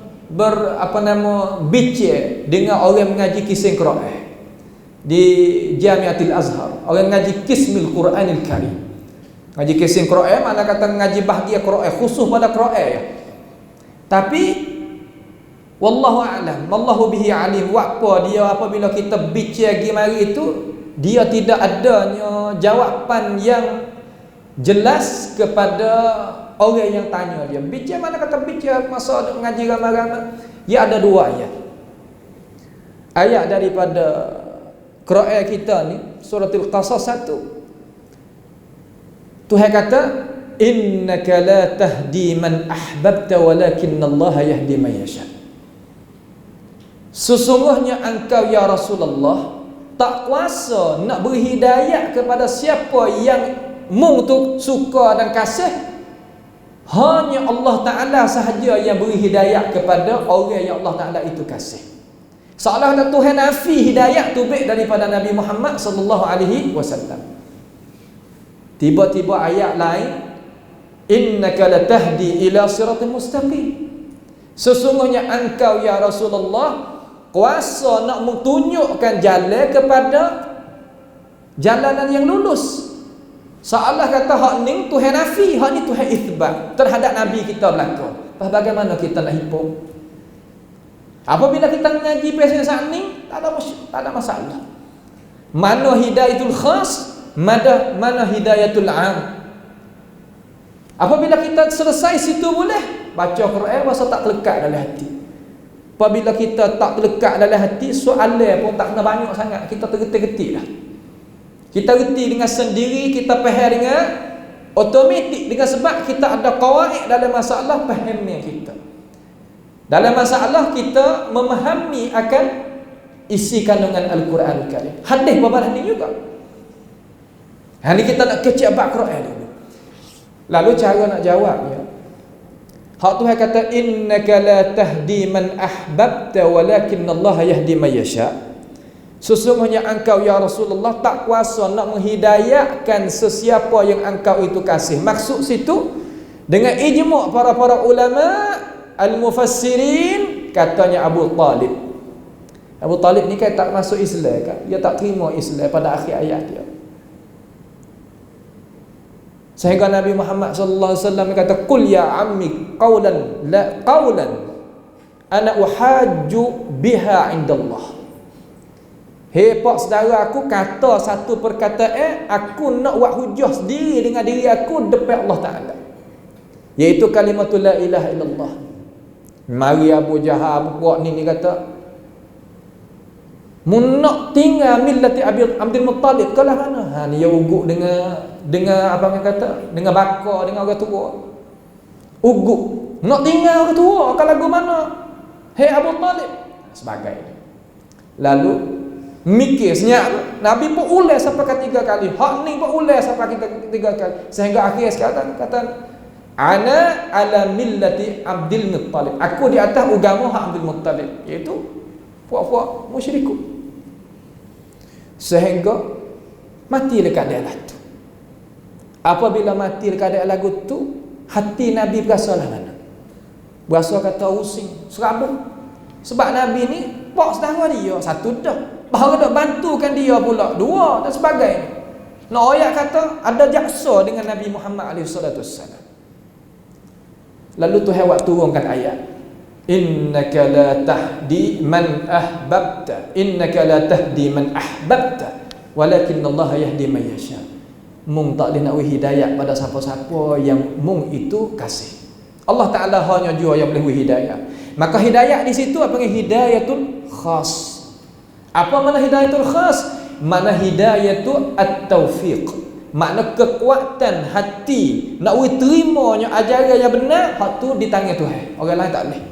bincang dengan orang mengaji kisah Quran di Jamiatul Azhar. Orang mengaji Qismul Quranil Karim. Ngaji kisah Quran mana kata ngaji bahagia Quran khusus pada Quran ya. Tapi wallahu a'lam, wallahu bihi alim. Apa dia apabila kita bincang lagi mari itu, dia tidak adanya jawapan yang jelas kepada orang yang tanya dia. Bincang mana kata bincang masa mengaji ramai-ramai. Ya ada dua ayat. Ayat daripada Quran kita ni suratul Qasas 1. Tuhan kata innaka la tahdi man ahbabta walakinnallaha yahdi man yasha. Sesungguhnya engkau ya Rasulullah tak kuasa nak beri hidayah kepada siapa yang mu tu suka dan kasih. Hanya Allah Ta'ala sahaja yang beri hidayah kepada orang yang Allah Ta'ala itu kasih. Seolah-olah Tuhan nafi hidayah tu baik daripada Nabi Muhammad sallallahu alaihi wasallam. Tiba-tiba ayat lain, innaka latahdi ila siratal mustaqim. Sesungguhnya engkau ya Rasulullah kuasa nak menunjukkan jalan kepada jalanan yang lurus. Seolah kata hak ni Tuhan nafi, hak ni Tuhan isbat terhadap Nabi kita belaka. Bagaimana kita nak himpun? Apabila kita mengaji pasal saat ni, tak ada masalah. Mana hidayatul khas, mana hidayatul am. Apabila kita selesai situ boleh baca Quran masa tak terlekat dalam hati. Apabila kita tak terlekat dalam hati, soalan pun tak kena banyak sangat, kita tergetik-getik dah. Kita reti dengan sendiri, kita faham dengan automatik, dengan sebab kita ada qawaid dalam masalah fahamnya kita. Dalam masalah kita memahami akan isi kandungan Al-Quran Karim. Hadis babalah ni juga. Hari kita nak kecek bab Quran dulu. Lalu cara nak jawabnya. Hak Tuhan kata innaka la tahdi man ahbabta walakinnallaha yahdi man yasha. Sesungguhnya engkau ya Rasulullah tak kuasa nak menghidayahkan sesiapa yang engkau itu kasih. Maksud situ dengan ijma' para ulama al-mufassirin, katanya Abu Talib. Abu Talib ni kan tak masuk Islam kan? Dia tak terima Islam pada akhir ayat dia. Sehingga Nabi Muhammad sallallahu alaihi wasallam kata qul ya ammi qawlan ana uhajju biha indallah. Hei pak saudara aku kata satu perkataan, aku nak buat hujah sendiri dengan diri aku depan Allah Ta'ala, iaitu kalimatul la ilaha illallah. Mari Abu Jahal buat ni kata, mun nak tinggal millati Abdul Muttalib kalah mana? Ha ni dia ugut dengan apa orang kata, dengan bakar, dengan orang tua. Ugut nak tinggal orang tua kalau lagu mana? Hei Abu Talib sebagai. Lalu mikir senyap, Nabi pun ulas sampai ketiga kali, hak ni pun ulas sampai ketiga kali, sehingga akhir sekali kata ana ala millati Abdul Muttalib, aku di atas agama hak Abdul Muttalib, iaitu puak-puak musyrikun. Sehingga mati dekat dia lah tu. Apabila mati dekat dia lagu tu, hati Nabi berasa lah mana? Berasa kata using, serabut. Sebab Nabi ni pak saudara dia satu dah, bahawa nak bantukan dia pula dua dan sebagainya. Nak ayat kata ada jaksa dengan Nabi Muhammad SAW. Lalu Tuhan buat turunkan ayat, innaka la tahdi man ahbabta, innaka la tahdi man ahbabta walakin Allah yahdi man yasha. Mung tak boleh nak hidayah pada siapa-siapa yang mung itu kasih. Allah Ta'ala hanya jua yang boleh hidayah. Maka hidayah di situ apa panggil hidayatul khas. Apa makna hidayatul khas? Makna hidayatu at-taufiq, makna kekuatan hati nak terimanya ajaran yang benar, hak tu di tangan Tuhan, orang lain tak boleh.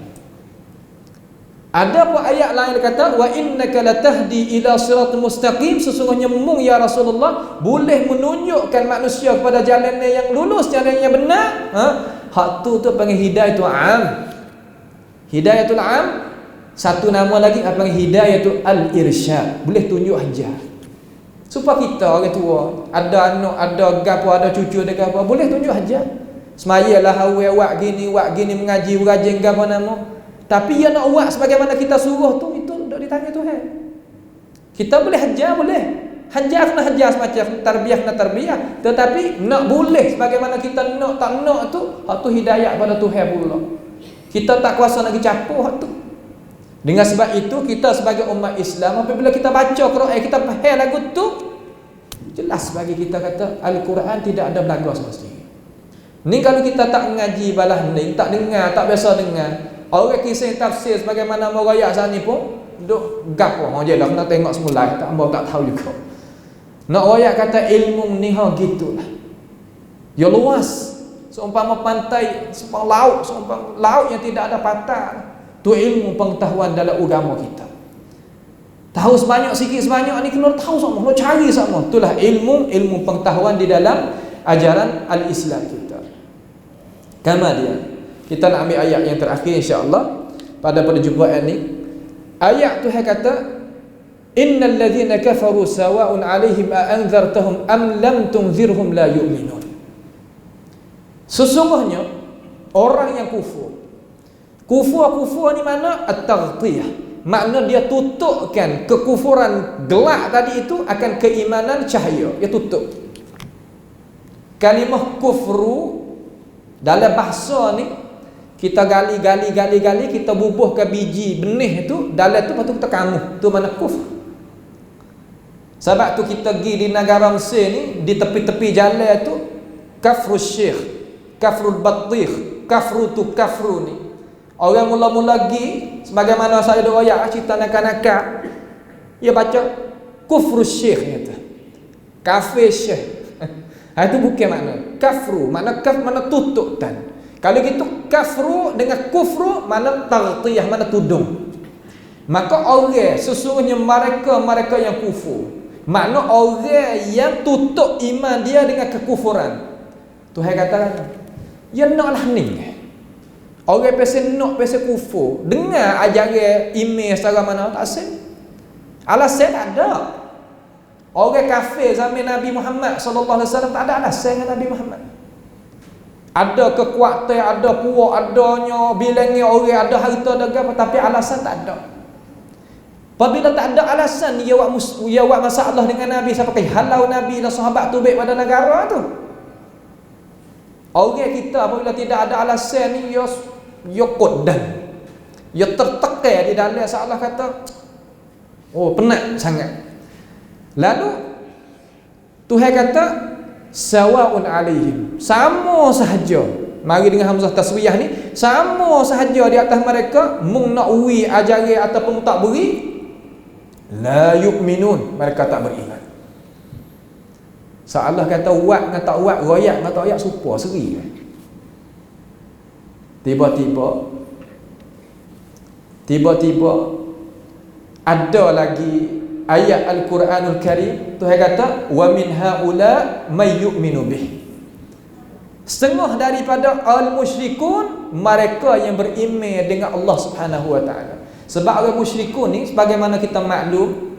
Ada pun ayat lain dia kata wa innaka latahdi ila siratal mustaqim, sesungguhnya mung ya Rasulullah boleh menunjukkan manusia kepada jalan yang lurus, jalan yang benar. Hak tu panggil hidayatul am. Hidayatul am, satu nama lagi apa panggil hidayatul al-irsyad, boleh tunjuk ajar. Supaya kita orang tua, ada anak, ada gapo, ada cucu ada gapo, boleh tunjuk ajar. Semayalah awak buat gini mengaji rajin gapo nama. Tapi ia nak buat sebagaimana kita suruh tu, itu duduk di tangan Tuhan. Kita boleh hajar, boleh. Hajar kena hajar semacam, tarbiyah kena tarbiyah. Tetapi nak boleh sebagaimana kita nak, tak nak tu, hak tu hidayah pada Tuhan pula. Kita tak kuasa nak campur hak tu. Dengan sebab itu kita sebagai umat Islam, apabila kita baca Quran, kita faham lagu tu, jelas bagi kita kata Al-Quran tidak ada belaga semestinya. Ni kalau kita tak mengaji balah ni, tak dengar, tak biasa dengar, orang kisah tafsir sebagaimana merayak saat ni pun duk gapo je lah, kena tengok semula, tak ambil tak tahu juga. Nak rayak kata ilmu ni gitulah. Ya luas, seumpama pantai, seumpama laut yang tidak ada patah. Tu ilmu pengetahuan dalam agama kita. Tahu sebanyak sikit sebanyak ni kena tahu semua, kena cari semua. Itulah ilmu pengetahuan di dalam ajaran al-Islam kita. Kemudian kita nak ambil ayat yang terakhir insya-Allah pada perjumpaan ni. Ayat tu kata innal ladzina kafaru sawa'un 'alaihim a anzartahum am lam tunzirhum la yu'minun. Sesungguhnya orang yang kufur ni mana? At-taghtiyah, makna dia tutupkan kekufuran gelap tadi itu akan keimanan cahaya, dia tutup. Kalimah kufru dalam bahasa ni kita gali, kita bubuhkan biji benih tu, dalam tu lepas tu kita kamuh, tu mana kufur. Sebab tu kita pergi di negara Mesir ni, di tepi-tepi jalan tu kafru syekh, kafrul batikh, kafru tu kafru ni. Orang mula-mula pergi, sebagaimana saya ada ayat cerita nak-nak, dia baca kufru syekh kata. Kafir syekh. Itu bukan makna kafru, makna kaf mana tutup tan. Kalau gitu kafru dengan kufru mana taghtiyah, mana tudung. Maka orang sesungguhnya mereka yang kufur, makna orang yang tutup iman dia dengan kekufuran. Tuhan kata, ya naklah ni. Orang pesen nak pesen kufur, dengar ajaran email secara mana tak asal. Alasan tak ada. Orang kafir zaman Nabi Muhammad sallallahu alaihi wasallam tak ada alasan dengan Nabi Muhammad. Ada kekuatan, ada puak, adanya bilangnya orang, ada harta, ada apa, tapi alasan tak ada. Apabila tak ada alasan, dia buat masalah dengan Nabi sampai halau Nabi dan sahabat tu baik pada negara tu. Orang kita apabila tidak ada alasan ni, dia kodan. ia tertekan di dalam seolah kata oh penat sangat. Lalu Tuhan kata sawaun alaihim, sama sahaja. Mari dengan hamzah taswiyah ni, sama sahaja di atas mereka mung nak ui ajari ataupun tak beri, la yu'minun, mereka tak beriman. Seolah kata wat dengan tak wat, royak dengan tak royak serupa seri. Tiba-tiba ada lagi ayat Al-Quranul Karim. Tuhan kata wa min haula may yu'minu bih. Setengah daripada al-musyrikun, mereka yang beriman dengan Allah Subhanahu wa taala. Sebab orang musyrikun ni sebagaimana kita maklum,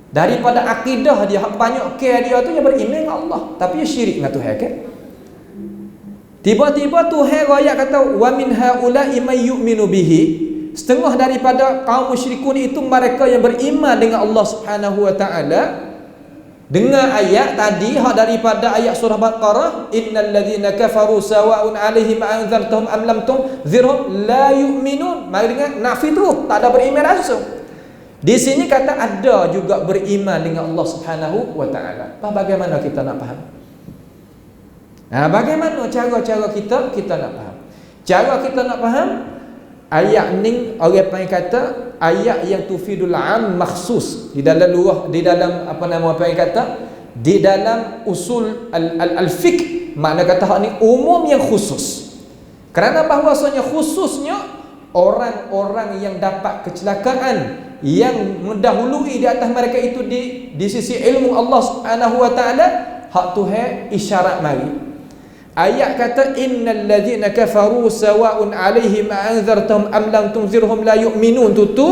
daripada akidah dia banyak dia tu yang beriman dengan Allah, tapi dia syirik dengan Tuhan kan. Tiba-tiba Tuhan royak kata wa min haula may yu'minu bihi. Setengah daripada kaum musyrikun itu mereka yang beriman dengan Allah Subhanahu wa taala. Dengan ayat tadi hak daripada ayat surah Baqarah, innal ladzina kafaru sawa'un 'alaihim anzartahum am lam tunzirhum la yu'minun. Mari dengan nafi tu, tak ada beriman langsung. Di sini kata ada juga beriman dengan Allah Subhanahu wa taala. Bagaimana kita nak faham? Bagaimana cara-cara kita nak faham? Cara kita nak faham ayat ni, orang panggil kata ayat yang tufidul am makhsus. Di dalam lurah, di dalam di dalam usul al-fiqh, makna kata hak ni umum yang khusus. Kerana bahwasanya khususnya orang-orang yang dapat kecelakaan yang mendahului di atas mereka itu di sisi ilmu Allah Subhanahu wa taala, hak Tuhan isyarat mari. Ayat kata innal ladzina kafaru sawa'un 'alaihim anzartahum am lam tunzirhum la yu'minun, tu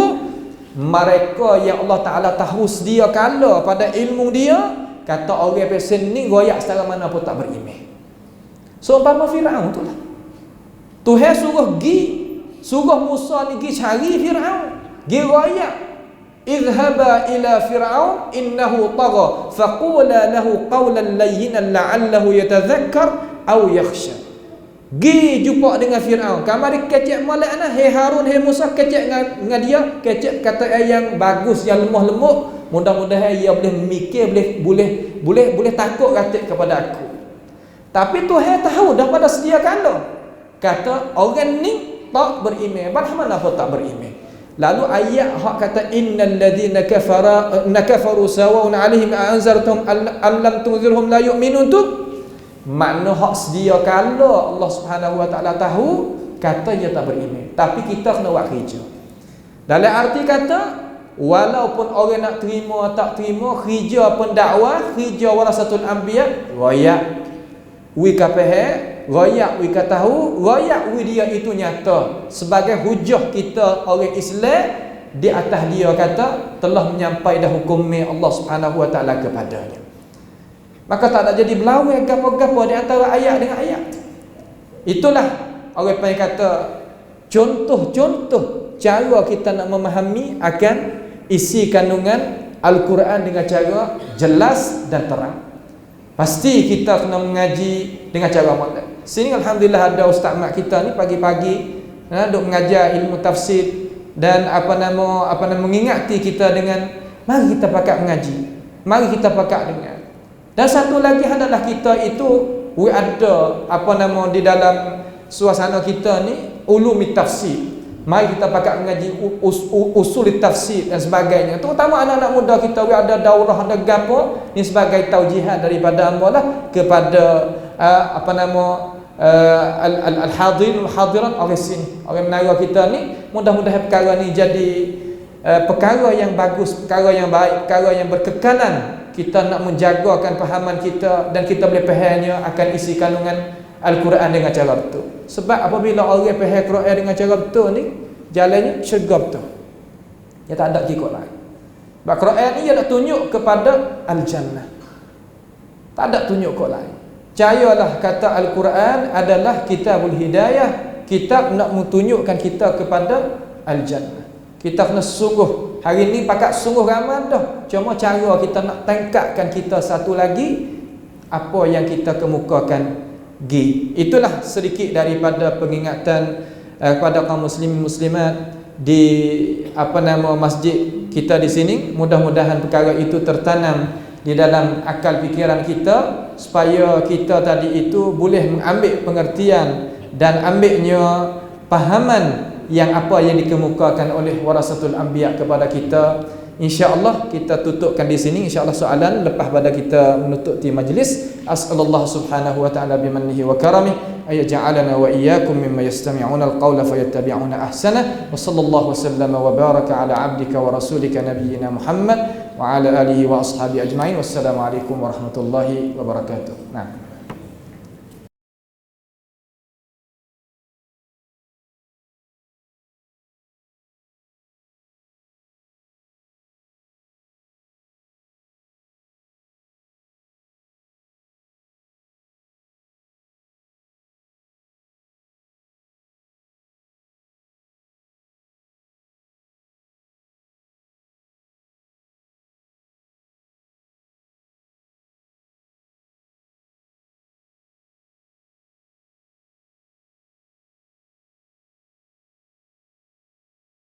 mereka yang Allah Taala tahu sedia kala pada ilmu dia, kata orang pesen ni royak secara mana pun tak beriman. So umpama Firaun tu lah, Tuhan suruh Musa ni pergi cari Firaun, pergi royak idhhaba ila fir'aun innahu tagha faqula lahu qawlan layyinan la'allahu yatadhakkar aw yakhsha. Gi jumpa dengan Firaun, kamar dia kecek malak nah, hey Harun, hey Musa, kecek dengan dia, kecek kata yang bagus, yang lemah lembut, mudah-mudahan ia boleh mikir, boleh takut kata kepada aku. Tapi Tuhan tahu daripada sedia kala, kata orang ni tak beriman, bagaimana apa tak beriman. Lalu ayat hak kata innal ladzina kafaru sawa'un 'alaihim anzartum am lam tunzirhum la yu'minun tu, makna hak sedia kala Allah Subhanahu wa taala tahu, kata dia tak beriman, tapi kita kena buat kerja. Dalam arti kata walaupun orang nak terima tak terima, kerja pendakwah, kerja warasatul anbiya, royak wi kapeh, royak wi katahu, royak wi dia itu nyata sebagai hujah kita orang Islam di atas dia, kata telah menyampaikan hukum Allah Subhanahu wa taala kepadanya. Maka tak ada jadi berlawan gapo-gapo di antara ayat dengan ayat. Itulah orang panggil kata contoh-contoh cara kita nak memahami akan isi kandungan Al-Quran dengan cara jelas dan terang. Pasti kita kena mengaji dengan cara modern. Sini alhamdulillah ada ustaz mak kita ni pagi-pagi duk mengajar ilmu tafsir dan mengingati kita dengan mari kita pakat mengaji, mari kita pakat dengar. Dan satu lagi adalah kita itu ada di dalam suasana kita ni ulumi tafsir. Mari kita pakat mengaji usul tafsir dan sebagainya. Terutama anak-anak muda kita ada daurah, ada gapo ni sebagai taujihan daripada Allah kepada al-hadirin wal hadirat orang sini, orang menara kita ni. Mudah-mudahan perkara ni jadi perkara yang bagus, perkara yang baik, perkara yang berkekalan. Kita nak menjagakan pahaman kita dan kita boleh fahamnya akan isi kandungan Al-Quran dengan cara betul. Sebab apabila orang faham Quran dengan cara betul ni, jalannya syurga betul. Dia tak ada ikut lain. Sebab Quran ni dia nak tunjuk kepada Al-Jannah, tak ada tunjuk ke lain. Percayalah kata Al-Quran adalah kitabul hidayah, kitab nak menunjukkan kita kepada Al-Jannah. Kita kena sungguh, hari ni pakat sungguh ramai dah. Cuma cara kita nak tangkapkan kita satu lagi, apa yang kita kemukakan Itulah sedikit daripada pengingatan kepada kaum muslimin muslimat di masjid kita di sini. Mudah-mudahan perkara itu tertanam di dalam akal fikiran kita, supaya kita tadi itu boleh mengambil pengertian dan ambilnya pahaman yang apa yang dikemukakan oleh warasatul anbiya kepada kita. InsyaAllah kita tutupkan di sini. InsyaAllah soalan lepas pada kita menutup majlis. As'alullah subhanahu wa ta'ala bimannihi wa karamih ayaj'alana wa iyyakum mimma yastami'una al-qawla fayattabi'una ahsana. Wa sallallahu wasallama wa baraka ala abdika wa rasulika nabiyyina Muhammad wa ala alihi wa ashabi ajma'in. Wassalamualaikum warahmatullahi wabarakatuh. Nah.